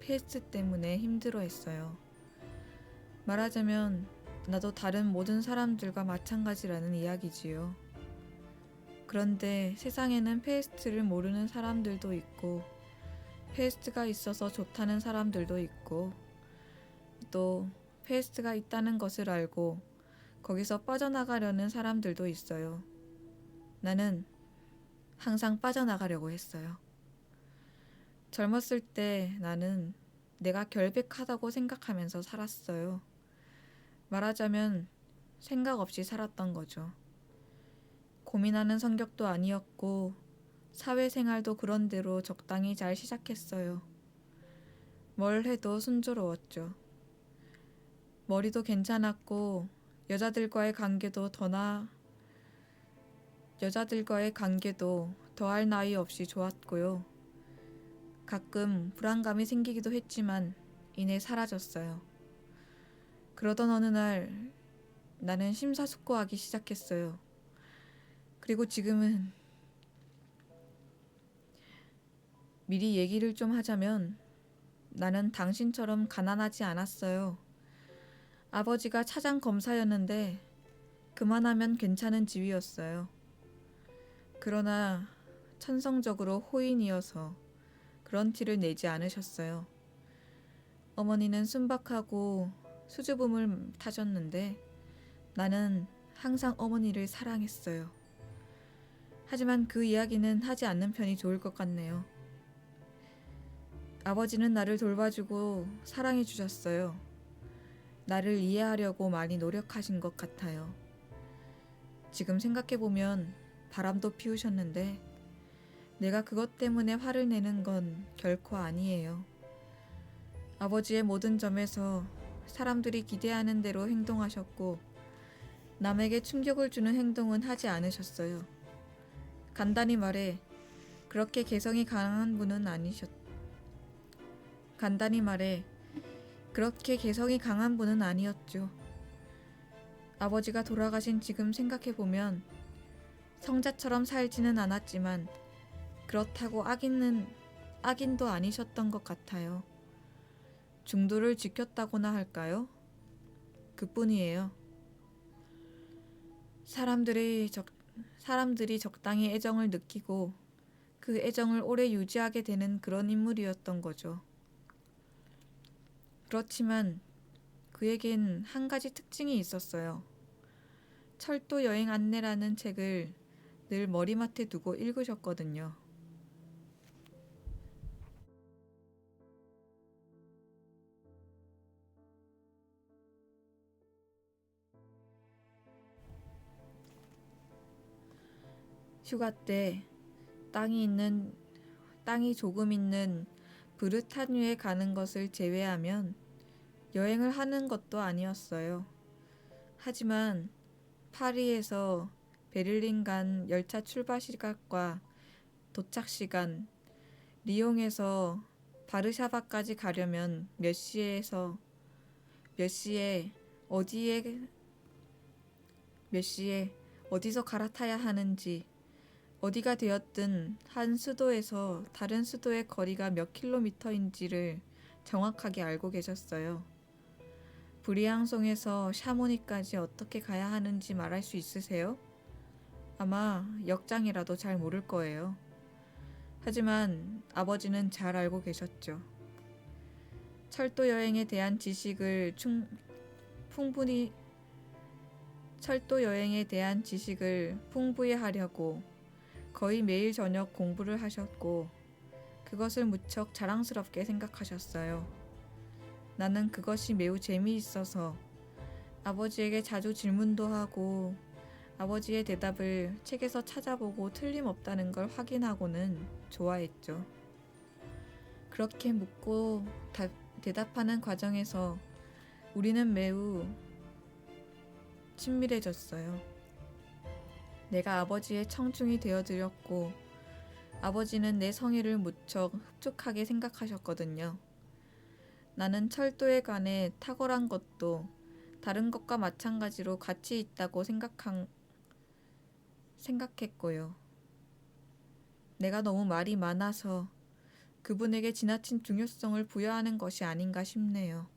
페스트 때문에 힘들어했어요. 말하자면 나도 다른 모든 사람들과 마찬가지라는 이야기지요. 그런데 세상에는 페이스트를 모르는 사람들도 있고, 페이스트가 있어서 좋다는 사람들도 있고, 또 페이스트가 있다는 것을 알고 거기서 빠져나가려는 사람들도 있어요. 나는 항상 빠져나가려고 했어요. 젊었을 때 나는 내가 결백하다고 생각하면서 살았어요. 말하자면 생각 없이 살았던 거죠. 고민하는 성격도 아니었고 사회생활도 그런대로 적당히 잘 시작했어요. 뭘 해도 순조로웠죠. 머리도 괜찮았고 여자들과의 관계도 더할 나위 없이 좋았고요. 가끔 불안감이 생기기도 했지만 이내 사라졌어요. 그러던 어느 날 나는 심사숙고하기 시작했어요. 그리고 지금은 미리 얘기를 좀 하자면 나는 당신처럼 가난하지 않았어요. 아버지가 차장 검사였는데 그만하면 괜찮은 지위였어요. 그러나 천성적으로 호인이어서 그런 티를 내지 않으셨어요. 어머니는 순박하고 수줍음을 타셨는데 나는 항상 어머니를 사랑했어요. 하지만 그 이야기는 하지 않는 편이 좋을 것 같네요. 아버지는 나를 돌봐주고 사랑해 주셨어요. 나를 이해하려고 많이 노력하신 것 같아요. 지금 생각해보면 바람도 피우셨는데 내가 그것 때문에 화를 내는 건 결코 아니에요. 아버지의 모든 점에서 사람들이 기대하는 대로 행동하셨고 남에게 충격을 주는 행동은 하지 않으셨어요. 간단히 말해 그렇게 개성이 강한 분은 아니었죠. 아버지가 돌아가신 지금 생각해보면 성자처럼 살지는 않았지만 그렇다고 악인도 아니셨던 것 같아요. 중도를 지켰다고나 할까요? 그뿐이에요. 사람들이 적당히 애정을 느끼고 그 애정을 오래 유지하게 되는 그런 인물이었던 거죠. 그렇지만 그에겐 한 가지 특징이 있었어요. 철도 여행 안내라는 책을 늘 머리맡에 두고 읽으셨거든요. 휴가 때 땅이 조금 있는 브르타뉴에 가는 것을 제외하면 여행을 하는 것도 아니었어요. 하지만 파리에서 베를린 간 열차 출발 시각과 도착 시간, 리옹에서 바르샤바까지 가려면 몇 시에 어디서 갈아타야 하는지, 어디가 되었든 한 수도에서 다른 수도의 거리가 몇 킬로미터인지를 정확하게 알고 계셨어요. 브리앙송에서 샤모니까지 어떻게 가야 하는지 말할 수 있으세요? 아마 역장이라도 잘 모를 거예요. 하지만 아버지는 잘 알고 계셨죠. 철도 여행에 대한 지식을 풍부히 하려고 거의 매일 저녁 공부를 하셨고 그것을 무척 자랑스럽게 생각하셨어요. 나는 그것이 매우 재미있어서 아버지에게 자주 질문도 하고 아버지의 대답을 책에서 찾아보고 틀림없다는 걸 확인하고는 좋아했죠. 그렇게 묻고 대답하는 과정에서 우리는 매우 친밀해졌어요. 내가 아버지의 청중이 되어드렸고 아버지는 내 성의를 무척 흡족하게 생각하셨거든요. 나는 철도에 관해 탁월한 것도 다른 것과 마찬가지로 가치 있다고 생각했고요. 내가 너무 말이 많아서 그분에게 지나친 중요성을 부여하는 것이 아닌가 싶네요.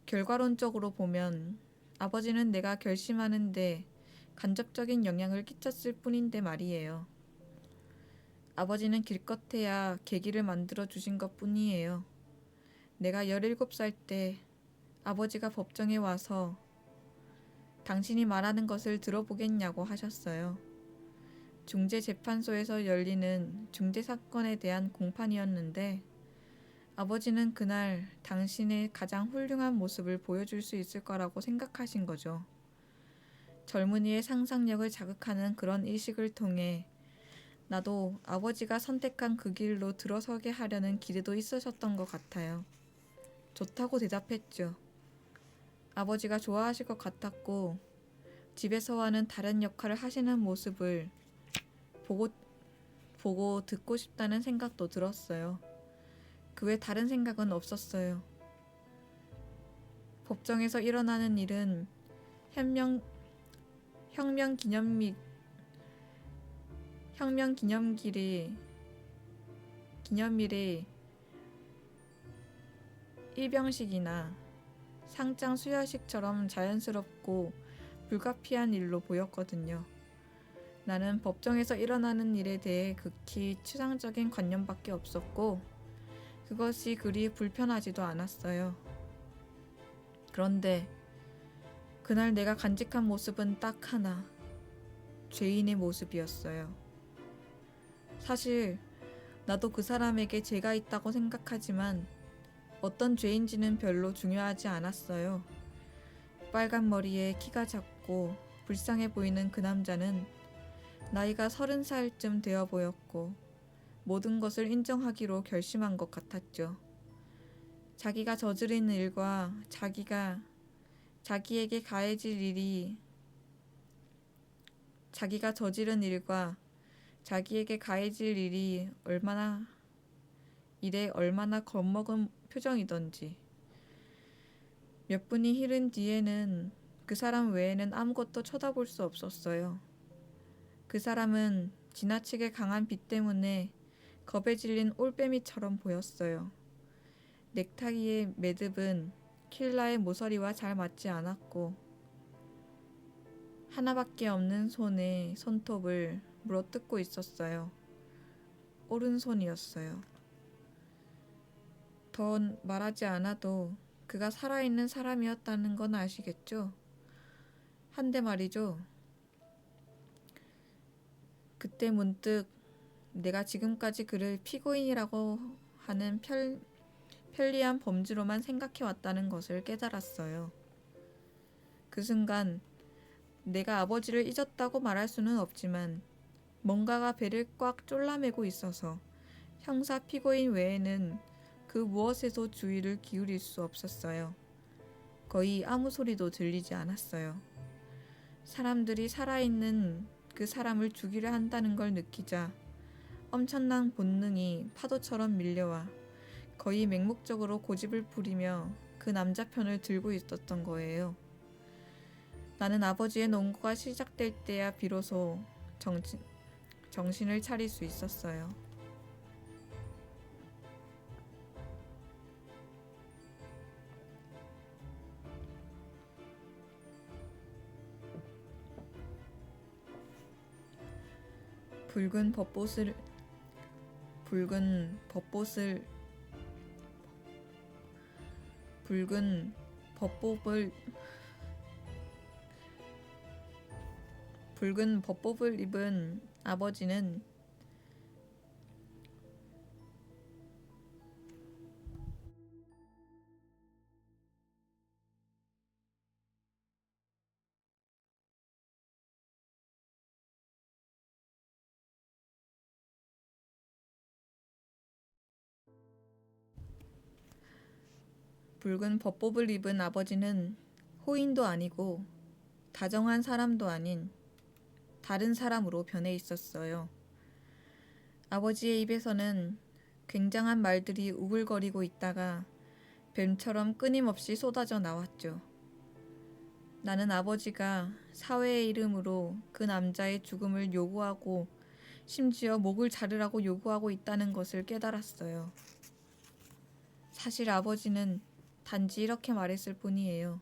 결과론적으로 보면 아버지는 내가 결심하는데 간접적인 영향을 끼쳤을 뿐인데 말이에요. 아버지는 기껏해야 계기를 만들어 주신 것 뿐이에요. 내가 17살 때 아버지가 법정에 와서 당신이 말하는 것을 들어보겠냐고 하셨어요. 중재재판소에서 열리는 중재사건에 대한 공판이었는데 아버지는 그날 당신의 가장 훌륭한 모습을 보여줄 수 있을 거라고 생각하신 거죠. 젊은이의 상상력을 자극하는 그런 의식을 통해 나도 아버지가 선택한 그 길로 들어서게 하려는 기대도 있으셨던 것 같아요. 좋다고 대답했죠. 아버지가 좋아하실 것 같았고 집에서와는 다른 역할을 하시는 모습을 보고 듣고 싶다는 생각도 들었어요. 그 외 다른 생각은 없었어요. 법정에서 일어나는 일은 혁명 기념일의 일병식이나 상장 수여식처럼 자연스럽고 불가피한 일로 보였거든요. 나는 법정에서 일어나는 일에 대해 극히 추상적인 관념밖에 없었고 그것이 그리 불편하지도 않았어요. 그런데 그날 내가 간직한 모습은 딱 하나, 죄인의 모습이었어요. 사실 나도 그 사람에게 죄가 있다고 생각하지만 어떤 죄인지는 별로 중요하지 않았어요. 빨간 머리에 키가 작고 불쌍해 보이는 그 남자는 나이가 30살쯤 되어 보였고 모든 것을 인정하기로 결심한 것 같았죠. 자기가 저지른 일과 자기에게 가해질 일이 얼마나 겁먹은 표정이던지. 몇 분이 흐른 뒤에는 그 사람 외에는 아무것도 쳐다볼 수 없었어요. 그 사람은 지나치게 강한 빛 때문에 겁에 질린 올빼미처럼 보였어요. 넥타이의 매듭은 킬라의 모서리와 잘 맞지 않았고 하나밖에 없는 손에 손톱을 물어뜯고 있었어요. 오른손이었어요. 더 말하지 않아도 그가 살아있는 사람이었다는 건 아시겠죠? 한데 말이죠. 그때 문득 내가 지금까지 그를 피고인이라고 하는 편리한 범주로만 생각해왔다는 것을 깨달았어요. 그 순간 내가 아버지를 잊었다고 말할 수는 없지만 뭔가가 배를 꽉 졸라매고 있어서 형사 피고인 외에는 그 무엇에도 주의를 기울일 수 없었어요. 거의 아무 소리도 들리지 않았어요. 사람들이 살아있는 그 사람을 죽이려 한다는 걸 느끼자 엄청난 본능이 파도처럼 밀려와 거의 맹목적으로 고집을 부리며 그 남자 편을 들고 있었던 거예요. 나는 아버지의 농구가 시작될 때야 비로소 정신을 차릴 수 있었어요. 붉은 법봇을 입은 아버지는 호인도 아니고 다정한 사람도 아닌 다른 사람으로 변해 있었어요. 아버지의 입에서는 굉장한 말들이 우글거리고 있다가 뱀처럼 끊임없이 쏟아져 나왔죠. 나는 아버지가 사회의 이름으로 그 남자의 죽음을 요구하고 심지어 목을 자르라고 요구하고 있다는 것을 깨달았어요. 사실 아버지는 단지 이렇게 말했을 뿐이에요.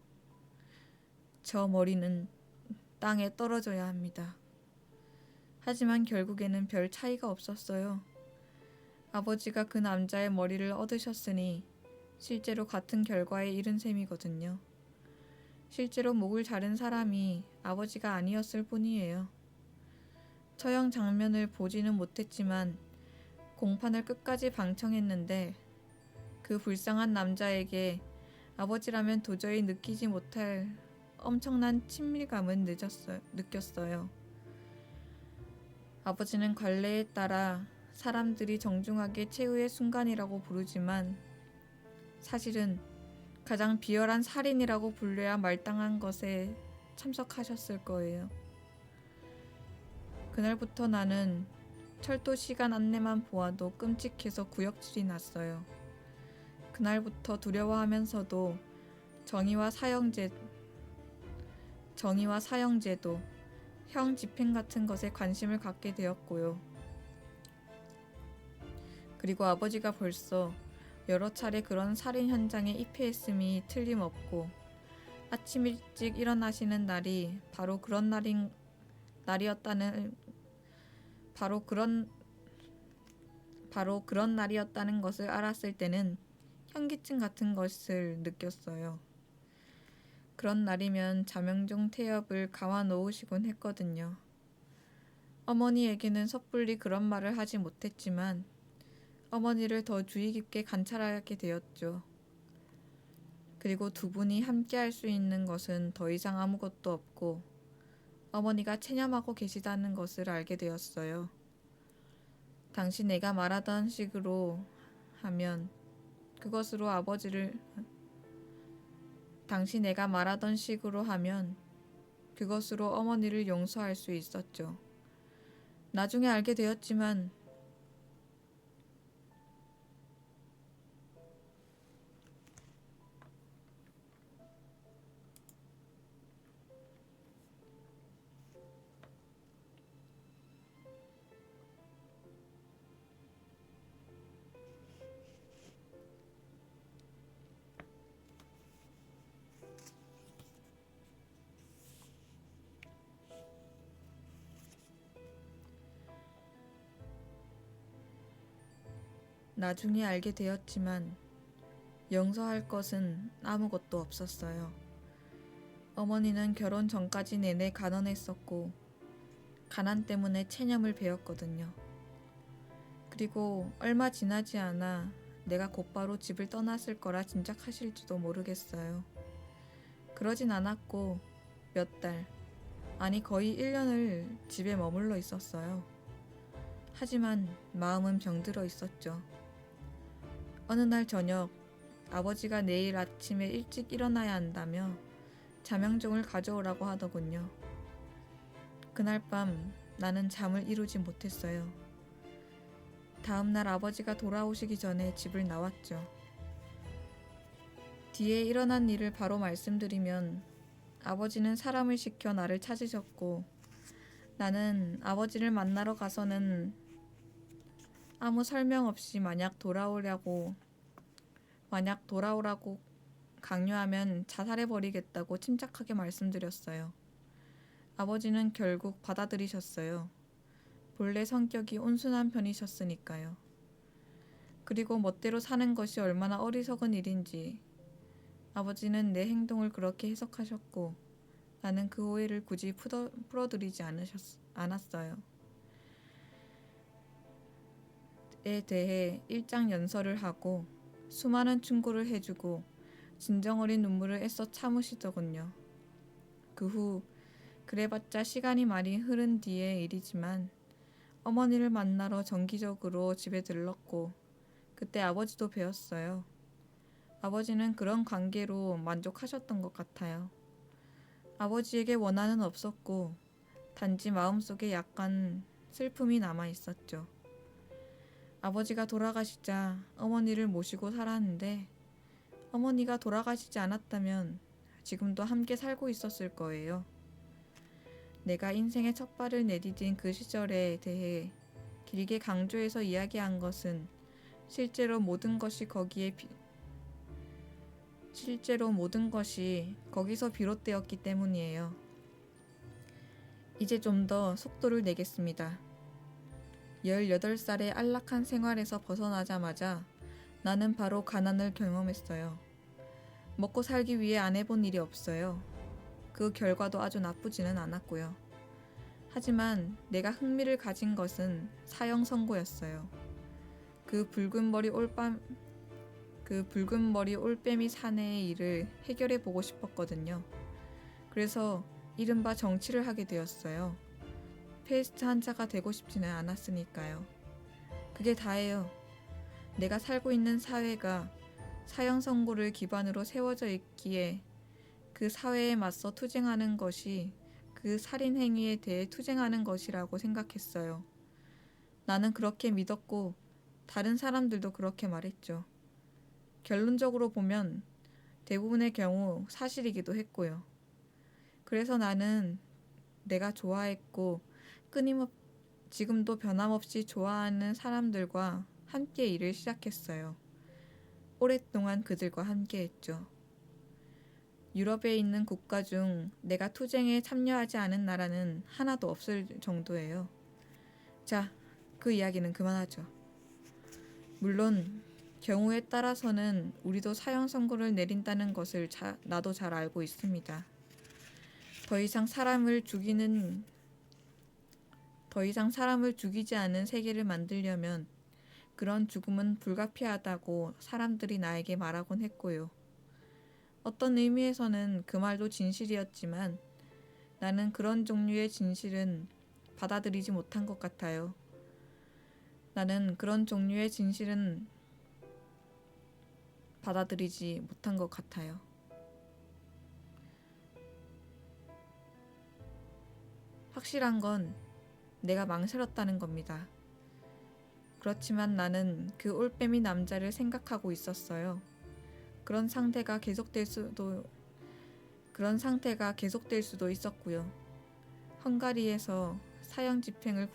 저 머리는 땅에 떨어져야 합니다. 하지만 결국에는 별 차이가 없었어요. 아버지가 그 남자의 머리를 얻으셨으니 실제로 같은 결과에 이른 셈이거든요. 실제로 목을 자른 사람이 아버지가 아니었을 뿐이에요. 처형 장면을 보지는 못했지만 공판을 끝까지 방청했는데 그 불쌍한 남자에게 아버지라면 도저히 느끼지 못할 엄청난 친밀감은 느꼈어요. 아버지는 관례에 따라 사람들이 정중하게 최후의 순간이라고 부르지만 사실은 가장 비열한 살인이라고 불려야 마땅한 것에 참석하셨을 거예요. 그날부터 나는 철도 시간 안내만 보아도 끔찍해서 구역질이 났어요. 그날부터 두려워하면서도 정의와 사형제도, 형 집행 같은 것에 관심을 갖게 되었고요. 그리고 아버지가 벌써 여러 차례 그런 살인 현장에 입회했음이 틀림없고 아침 일찍 일어나시는 날이 바로 그런 날이었다는 것을 알았을 때는 현기증 같은 것을 느꼈어요. 그런 날이면 자명종 태엽을 감아 놓으시곤 했거든요. 어머니에게는 섣불리 그런 말을 하지 못했지만 어머니를 더 주의 깊게 관찰하게 되었죠. 그리고 두 분이 함께 할 수 있는 것은 더 이상 아무것도 없고 어머니가 체념하고 계시다는 것을 알게 되었어요. 당시 내가 말하던 식으로 하면 그것으로 어머니를 용서할 수 있었죠. 나중에 알게 되었지만 용서할 것은 아무것도 없었어요. 어머니는 결혼 전까지 내내 가난했었고 가난 때문에 체념을 배웠거든요. 그리고 얼마 지나지 않아 내가 곧바로 집을 떠났을 거라 짐작하실지도 모르겠어요. 그러진 않았고 몇 달, 아니 거의 1년을 집에 머물러 있었어요. 하지만 마음은 병들어 있었죠. 어느 날 저녁 아버지가 내일 아침에 일찍 일어나야 한다며 자명종을 가져오라고 하더군요. 그날 밤 나는 잠을 이루지 못했어요. 다음 날 아버지가 돌아오시기 전에 집을 나왔죠. 뒤에 일어난 일을 바로 말씀드리면 아버지는 사람을 시켜 나를 찾으셨고 나는 아버지를 만나러 가서는 아무 설명 없이 만약 돌아오라고 강요하면 자살해버리겠다고 침착하게 말씀드렸어요. 아버지는 결국 받아들이셨어요. 본래 성격이 온순한 편이셨으니까요. 그리고 멋대로 사는 것이 얼마나 어리석은 일인지 아버지는 내 행동을 그렇게 해석하셨고 나는 그 오해를 굳이 풀어드리지 않았어요. 에 대해 일장연설을 하고 수많은 충고를 해주고 진정어린 눈물을 애써 참으시더군요. 그 후 그래봤자 시간이 많이 흐른 뒤의 일이지만 어머니를 만나러 정기적으로 집에 들렀고 그때 아버지도 뵈었어요. 아버지는 그런 관계로 만족하셨던 것 같아요. 아버지에게 원한은 없었고 단지 마음속에 약간 슬픔이 남아 있었죠. 아버지가 돌아가시자 어머니를 모시고 살았는데 어머니가 돌아가시지 않았다면 지금도 함께 살고 있었을 거예요. 내가 인생의 첫 발을 내디딘 그 시절에 대해 길게 강조해서 이야기한 것은 실제로 모든 것이 거기에 실제로 모든 것이 거기서 비롯되었기 때문이에요. 이제 좀 더 속도를 내겠습니다. 18살의 안락한 생활에서 벗어나자마자 나는 바로 가난을 경험했어요. 먹고 살기 위해 안 해본 일이 없어요. 그 결과도 아주 나쁘지는 않았고요. 하지만 내가 흥미를 가진 것은 사형 선고였어요. 그 붉은 머리 올빼미 사내의 일을 해결해 보고 싶었거든요. 그래서 이른바 정치를 하게 되었어요. 페스트 환자가 되고 싶지는 않았으니까요. 그게 다예요. 내가 살고 있는 사회가 사형 선고를 기반으로 세워져 있기에 그 사회에 맞서 투쟁하는 것이 그 살인 행위에 대해 투쟁하는 것이라고 생각했어요. 나는 그렇게 믿었고 다른 사람들도 그렇게 말했죠. 결론적으로 보면 대부분의 경우 사실이기도 했고요. 그래서 나는 내가 좋아했고 지금도 변함없이 좋아하는 사람들과 함께 일을 시작했어요. 오랫동안 그들과 함께 했죠. 유럽에 있는 국가 중 내가 투쟁에 참여하지 않은 나라는 하나도 없을 정도예요. 자, 그 이야기는 그만하죠. 물론 경우에 따라서는 우리도 사형 선고를 내린다는 것을 나도 잘 알고 있습니다. 더 이상 사람을 죽이지 않은 세계를 만들려면 그런 죽음은 불가피하다고 사람들이 나에게 말하곤 했고요. 어떤 의미에서는 그 말도 진실이었지만 나는 그런 종류의 진실은 받아들이지 못한 것 같아요. 확실한 건 내가 망설였다는 겁니다. 그렇지만 나는 그 올빼미 남자를 생각하고 있었어요. 그런 상태가 계속될 수도 있었고요. 헝가리에서 사형 집행을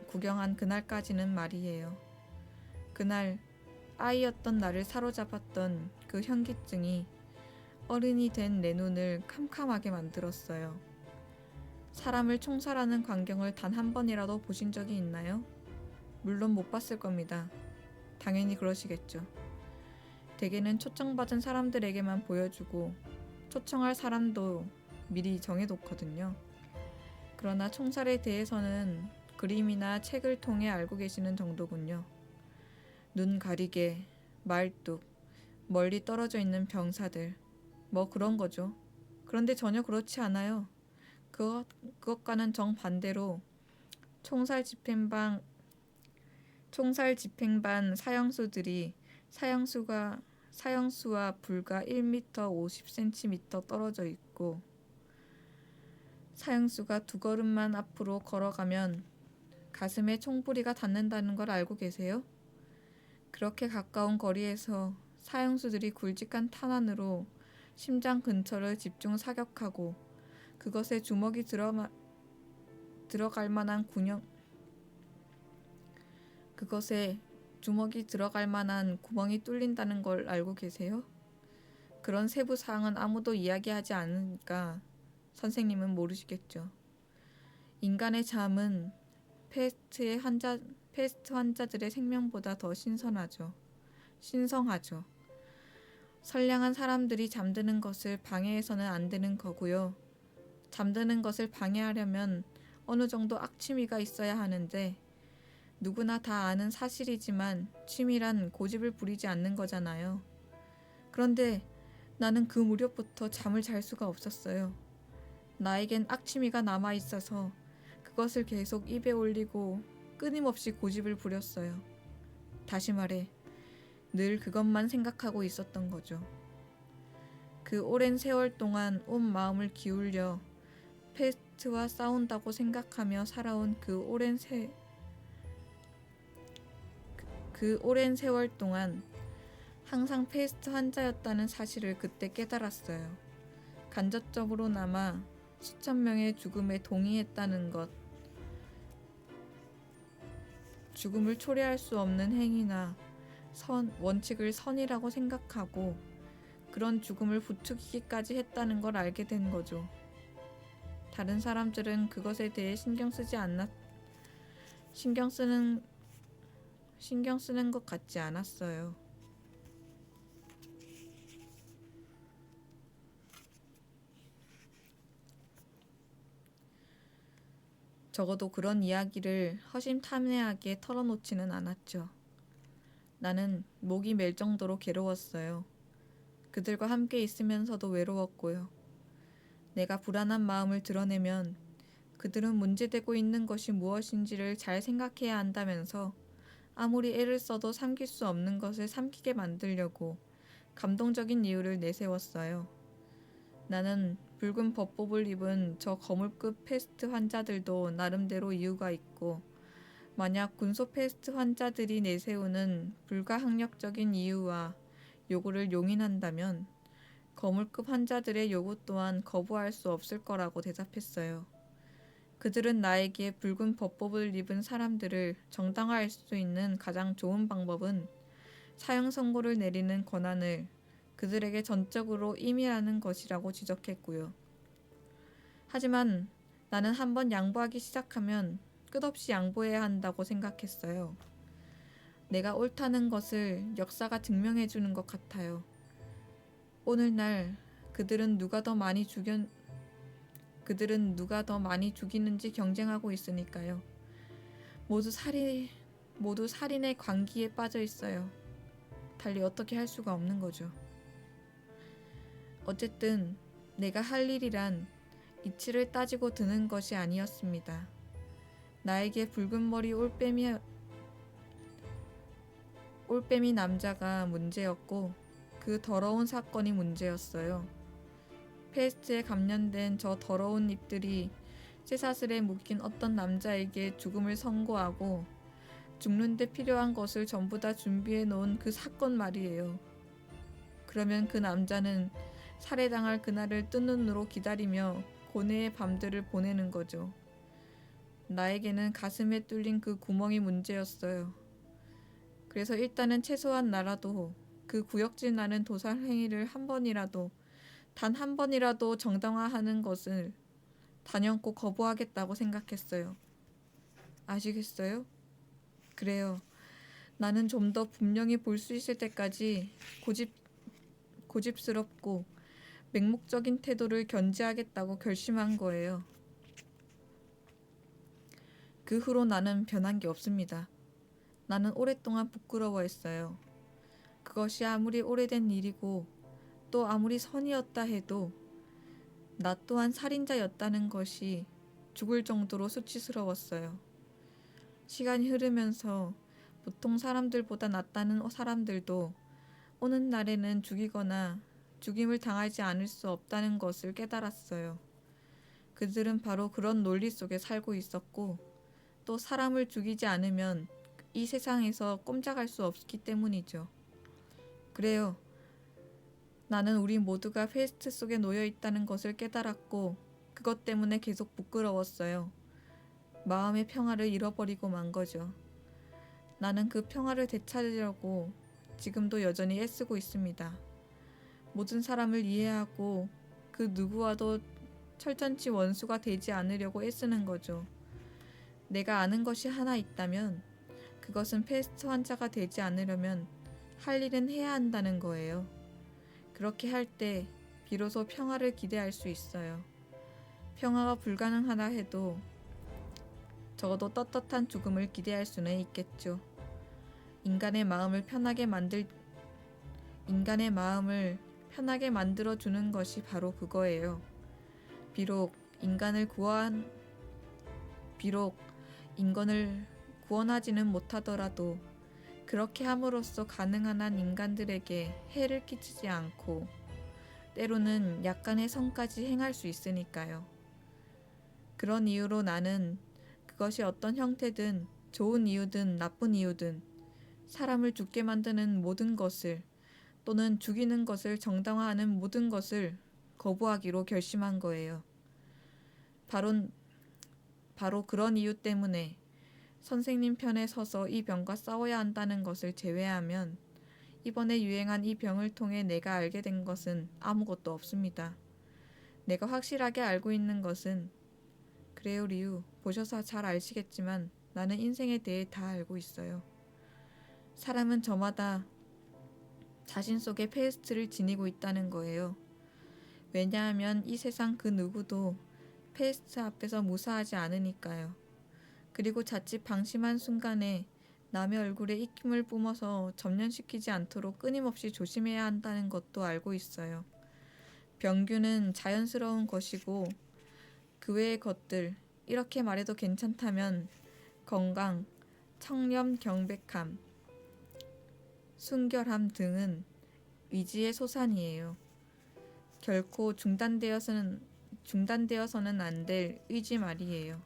구경한 그날까지는 말이에요. 그날 아이였던 나를 사로잡았던 그 현기증이 어른이 된 내 눈을 캄캄하게 만들었어요. 사람을 총살하는 광경을 단 한 번이라도 보신 적이 있나요? 물론 못 봤을 겁니다. 당연히 그러시겠죠. 대개는 초청받은 사람들에게만 보여주고 초청할 사람도 미리 정해놓거든요. 그러나 총살에 대해서는 그림이나 책을 통해 알고 계시는 정도군요. 눈 가리개, 말뚝, 멀리 떨어져 있는 병사들, 뭐 그런 거죠. 그런데 전혀 그렇지 않아요. 그것과는 정반대로 총살 집행반 사형수들이 사형수와 불과 1m 50cm 떨어져 있고 사형수가 두 걸음만 앞으로 걸어가면 가슴에 총부리가 닿는다는 걸 알고 계세요? 그렇게 가까운 거리에서 사형수들이 굵직한 탄환으로 심장 근처를 집중 사격하고 그것에 주먹이 들어갈 만한 구멍이 뚫린다는 걸 알고 계세요? 그런 세부 사항은 아무도 이야기하지 않으니까 선생님은 모르시겠죠. 인간의 잠은 페스트 환자들의 생명보다 더 신성하죠. 선량한 사람들이 잠드는 것을 방해해서는 안 되는 거고요. 잠드는 것을 방해하려면 어느 정도 악취미가 있어야 하는데 누구나 다 아는 사실이지만 취미란 고집을 부리지 않는 거잖아요. 그런데 나는 그 무렵부터 잠을 잘 수가 없었어요. 나에겐 악취미가 남아있어서 그것을 계속 입에 올리고 끊임없이 고집을 부렸어요. 다시 말해, 늘 그것만 생각하고 있었던 거죠. 그 오랜 세월 동안 온 마음을 기울여 페스트와 싸운다고 생각하며 살아온 그 오랜 세월 동안 항상 페스트 환자였다는 사실을 그때 깨달았어요. 간접적으로나마 수천 명의 죽음에 동의했다는 것, 죽음을 초래할 수 없는 행위나 원칙을 선이라고 생각하고 그런 죽음을 부추기기까지 했다는 걸 알게 된 거죠. 다른 사람들은 그것에 대해 신경 쓰는 것 같지 않았어요. 적어도 그런 이야기를 허심탄회하게 털어놓지는 않았죠. 나는 목이 멜 정도로 괴로웠어요. 그들과 함께 있으면서도 외로웠고요. 내가 불안한 마음을 드러내면 그들은 문제되고 있는 것이 무엇인지를 잘 생각해야 한다면서 아무리 애를 써도 삼킬 수 없는 것을 삼키게 만들려고 감동적인 이유를 내세웠어요. 나는 붉은 법복을 입은 저 거물급 패스트 환자들도 나름대로 이유가 있고, 만약 군소 패스트 환자들이 내세우는 불가항력적인 이유와 요구를 용인한다면 거물급 환자들의 요구 또한 거부할 수 없을 거라고 대답했어요. 그들은 나에게 붉은 법복을 입은 사람들을 정당화할 수 있는 가장 좋은 방법은 사형 선고를 내리는 권한을 그들에게 전적으로 임의하는 것이라고 지적했고요. 하지만 나는 한번 양보하기 시작하면 끝없이 양보해야 한다고 생각했어요. 내가 옳다는 것을 역사가 증명해주는 것 같아요. 오늘날 그들은 누가 더 많이 죽이는지 경쟁하고 있으니까요. 모두 살인의 광기에 빠져 있어요. 달리 어떻게 할 수가 없는 거죠. 어쨌든 내가 할 일이란 이치를 따지고 드는 것이 아니었습니다. 나에게 붉은 머리 올빼미 남자가 문제였고 그 더러운 사건이 문제였어요. 페스트에 감염된 저 더러운 잎들이 쇠사슬에 묶인 어떤 남자에게 죽음을 선고하고 죽는데 필요한 것을 전부 다 준비해 놓은 그 사건 말이에요. 그러면 그 남자는 살해당할 그날을 뜬 눈으로 기다리며 고뇌의 밤들을 보내는 거죠. 나에게는 가슴에 뚫린 그 구멍이 문제였어요. 그래서 일단은 최소한 나라도 그 구역질 나는 도살 행위를 단 한 번이라도 정당화하는 것을 단연코 거부하겠다고 생각했어요. 아시겠어요? 그래요. 나는 좀 더 분명히 볼 수 있을 때까지 고집스럽고 맹목적인 태도를 견지하겠다고 결심한 거예요. 그 후로 나는 변한 게 없습니다. 나는 오랫동안 부끄러워했어요. 그것이 아무리 오래된 일이고 또 아무리 선이었다 해도 나 또한 살인자였다는 것이 죽을 정도로 수치스러웠어요. 시간이 흐르면서 보통 사람들보다 낫다는 사람들도 오는 날에는 죽이거나 죽임을 당하지 않을 수 없다는 것을 깨달았어요. 그들은 바로 그런 논리 속에 살고 있었고 또 사람을 죽이지 않으면 이 세상에서 꼼짝할 수 없기 때문이죠. 그래요. 나는 우리 모두가 페스트 속에 놓여 있다는 것을 깨달았고 그것 때문에 계속 부끄러웠어요. 마음의 평화를 잃어버리고 만 거죠. 나는 그 평화를 되찾으려고 지금도 여전히 애쓰고 있습니다. 모든 사람을 이해하고 그 누구와도 철전치 원수가 되지 않으려고 애쓰는 거죠. 내가 아는 것이 하나 있다면 그것은 페스트 환자가 되지 않으려면 할 일은 해야 한다는 거예요. 그렇게 할 때 비로소 평화를 기대할 수 있어요. 평화가 불가능하다 해도 적어도 떳떳한 죽음을 기대할 수는 있겠죠. 인간의 마음을 편하게 만들어 주는 것이 바로 그거예요. 비록 인간을 구원하지는 못하더라도 그렇게 함으로써 가능한 한 인간들에게 해를 끼치지 않고 때로는 약간의 선까지 행할 수 있으니까요. 그런 이유로 나는 그것이 어떤 형태든 좋은 이유든 나쁜 이유든 사람을 죽게 만드는 모든 것을 또는 죽이는 것을 정당화하는 모든 것을 거부하기로 결심한 거예요. 바로 그런 이유 때문에 선생님 편에 서서 이 병과 싸워야 한다는 것을 제외하면 이번에 유행한 이 병을 통해 내가 알게 된 것은 아무것도 없습니다. 내가 확실하게 알고 있는 것은 그래요, 리우. 보셔서 잘 아시겠지만 나는 인생에 대해 다 알고 있어요. 사람은 저마다 자신 속에 페스트를 지니고 있다는 거예요. 왜냐하면 이 세상 그 누구도 페스트 앞에서 무사하지 않으니까요. 그리고 자칫 방심한 순간에 남의 얼굴에 입김을 뿜어서 점령시키지 않도록 끊임없이 조심해야 한다는 것도 알고 있어요. 병균은 자연스러운 것이고 그 외의 것들, 이렇게 말해도 괜찮다면 건강, 청렴, 경백함, 순결함 등은 위지의 소산이에요. 결코 중단되어서는 안 될 의지 말이에요.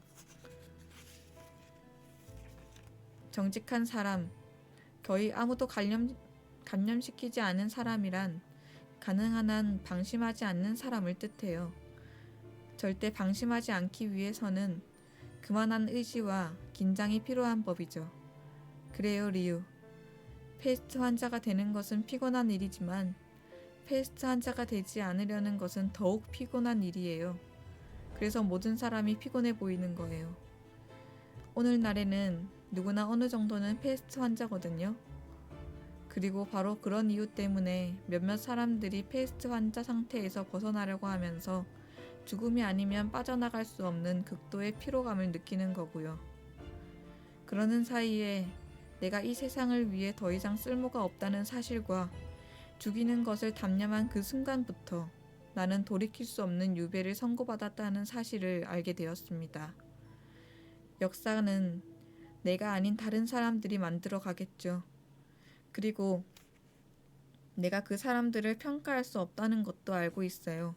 정직한 사람, 거의 아무도 감염시키지 않은 사람이란 가능한 한 방심하지 않는 사람을 뜻해요. 절대 방심하지 않기 위해서는 그만한 의지와 긴장이 필요한 법이죠. 그래요, 리우. 페스트 환자가 되는 것은 피곤한 일이지만 페스트 환자가 되지 않으려는 것은 더욱 피곤한 일이에요. 그래서 모든 사람이 피곤해 보이는 거예요. 오늘날에는 누구나 어느 정도는 페스트 환자거든요. 그리고 바로 그런 이유 때문에 몇몇 사람들이 페스트 환자 상태에서 벗어나려고 하면서 죽음이 아니면 빠져나갈 수 없는 극도의 피로감을 느끼는 거고요. 그러는 사이에 내가 이 세상을 위해 더 이상 쓸모가 없다는 사실과 죽이는 것을 단념한 그 순간부터 나는 돌이킬 수 없는 유배를 선고받았다는 사실을 알게 되었습니다. 역사는 내가 아닌 다른 사람들이 만들어 가겠죠. 그리고 내가 그 사람들을 평가할 수 없다는 것도 알고 있어요.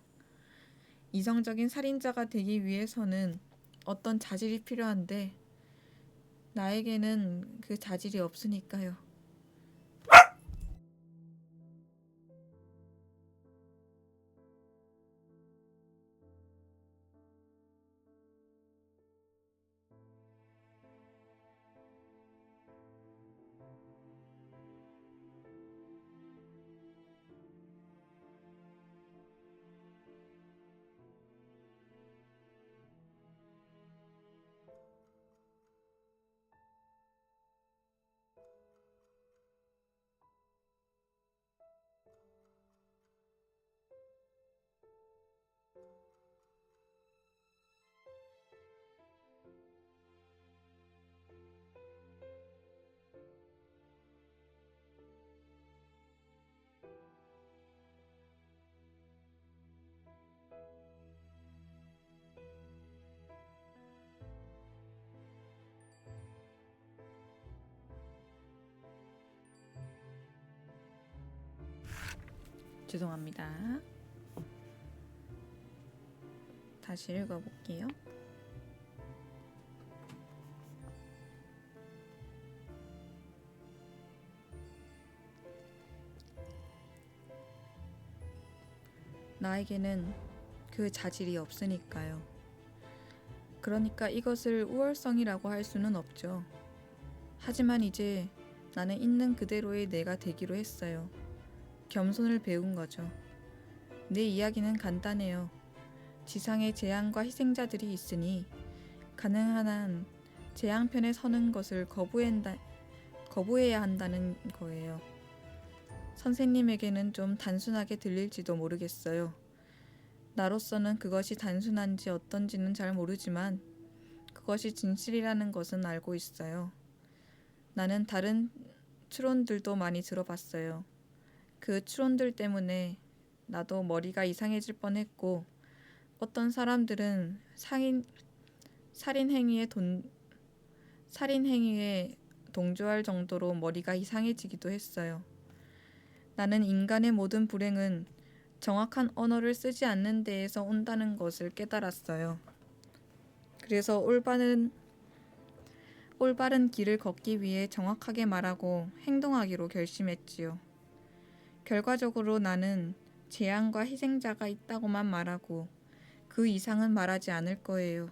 이성적인 살인자가 되기 위해서는 어떤 자질이 필요한데 나에게는 그 자질이 없으니까요. 죄송합니다. 다시 읽어볼게요. 나에게는 그 자질이 없으니까요. 그러니까 이것을 우월성이라고 할 수는 없죠. 하지만 이제 나는 있는 그대로의 내가 되기로 했어요. 겸손을 배운 거죠. 내 이야기는 간단해요. 지상에 재앙과 희생자들이 있으니 가능한 한 재앙편에 서는 것을 거부해야 한다는 거예요. 선생님에게는 좀 단순하게 들릴지도 모르겠어요. 나로서는 그것이 단순한지 어떤지는 잘 모르지만 그것이 진실이라는 것은 알고 있어요. 나는 다른 추론들도 많이 들어봤어요. 그 추론들 때문에 나도 머리가 이상해질 뻔했고 어떤 사람들은 살인 행위에 동조할 정도로 머리가 이상해지기도 했어요. 나는 인간의 모든 불행은 정확한 언어를 쓰지 않는 데에서 온다는 것을 깨달았어요. 그래서 올바른 길을 걷기 위해 정확하게 말하고 행동하기로 결심했지요. 결과적으로 나는 재앙과 희생자가 있다고만 말하고 그 이상은 말하지 않을 거예요.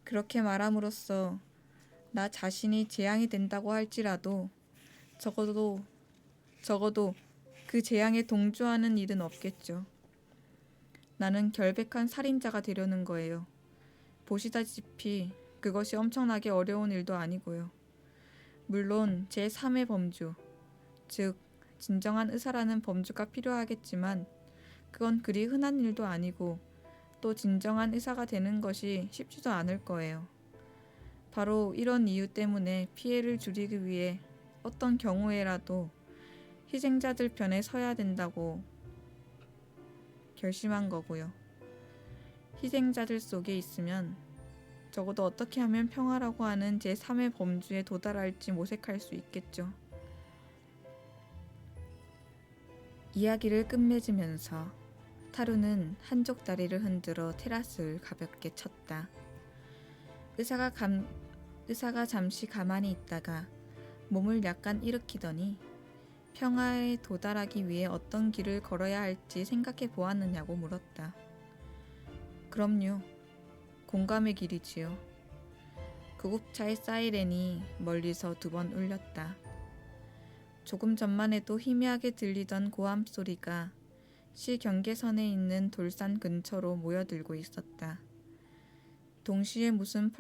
그렇게 말함으로써 나 자신이 재앙이 된다고 할지라도 적어도 적어도 그 재앙에 동조하는 일은 없겠죠. 나는 결백한 살인자가 되려는 거예요. 보시다시피 그것이 엄청나게 어려운 일도 아니고요. 물론 제3의 범주, 즉 진정한 의사라는 범주가 필요하겠지만 그건 그리 흔한 일도 아니고 또 진정한 의사가 되는 것이 쉽지도 않을 거예요. 바로 이런 이유 때문에 피해를 줄이기 위해 어떤 경우에라도 희생자들 편에 서야 된다고 결심한 거고요. 희생자들 속에 있으면 적어도 어떻게 하면 평화라고 하는 제3의 범주에 도달할지 모색할 수 있겠죠. 이야기를 끝맺으면서 타루는 한쪽 다리를 흔들어 테라스를 가볍게 쳤다. 의사가 잠시 가만히 있다가 몸을 약간 일으키더니 평화에 도달하기 위해 어떤 길을 걸어야 할지 생각해 보았느냐고 물었다. 그럼요. 공감의 길이지요. 구급차의 사이렌이 멀리서 2번 울렸다. 조금 전만 해도 희미하게 들리던 고함 소리가 시 경계선에 있는 돌산 근처로 모여들고 있었다. 동시에 무슨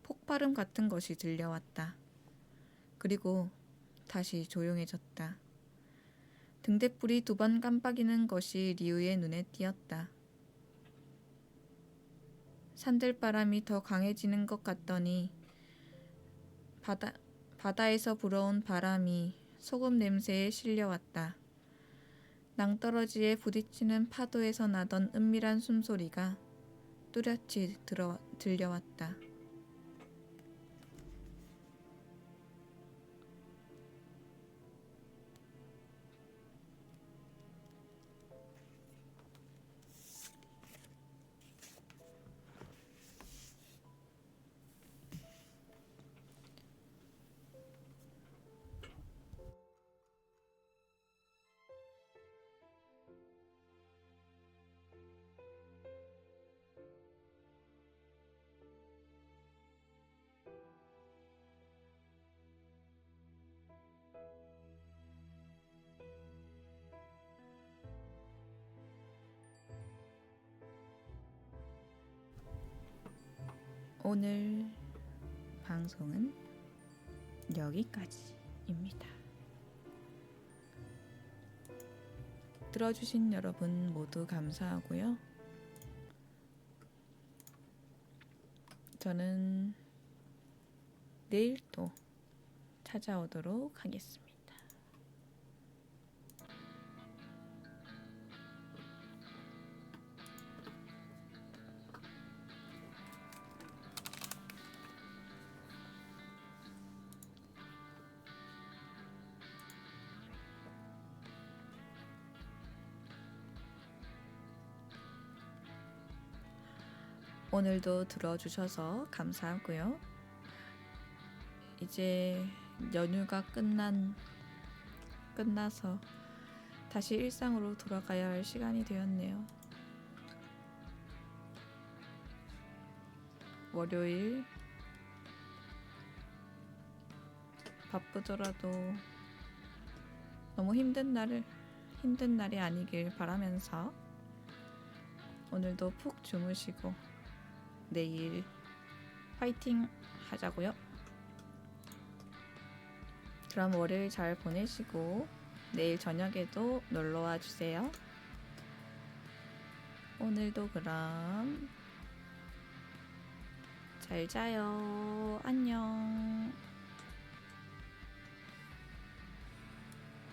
폭발음 같은 것이 들려왔다. 그리고 다시 조용해졌다. 등대불이 2번 깜빡이는 것이 리우의 눈에 띄었다. 산들바람이 더 강해지는 것 같더니 바다에서 불어온 바람이 소금 냄새에 실려왔다. 낭떠러지에 부딪히는 파도에서 나던 은밀한 숨소리가 뚜렷이 들려왔다. 오늘 방송은 여기까지입니다. 들어주신 여러분 모두 감사하고요. 저는 내일 또 찾아오도록 하겠습니다. 오늘도 들어주셔서 감사하고요. 이제 연휴가 끝나서 다시 일상으로 돌아가야 할 시간이 되었네요. 월요일 바쁘더라도 너무 힘든 날이 아니길 바라면서 오늘도 푹 주무시고 내일 파이팅 하자고요. 그럼 월요일 잘 보내시고 내일 저녁에도 놀러와 주세요. 오늘도 그럼 잘 자요. 안녕.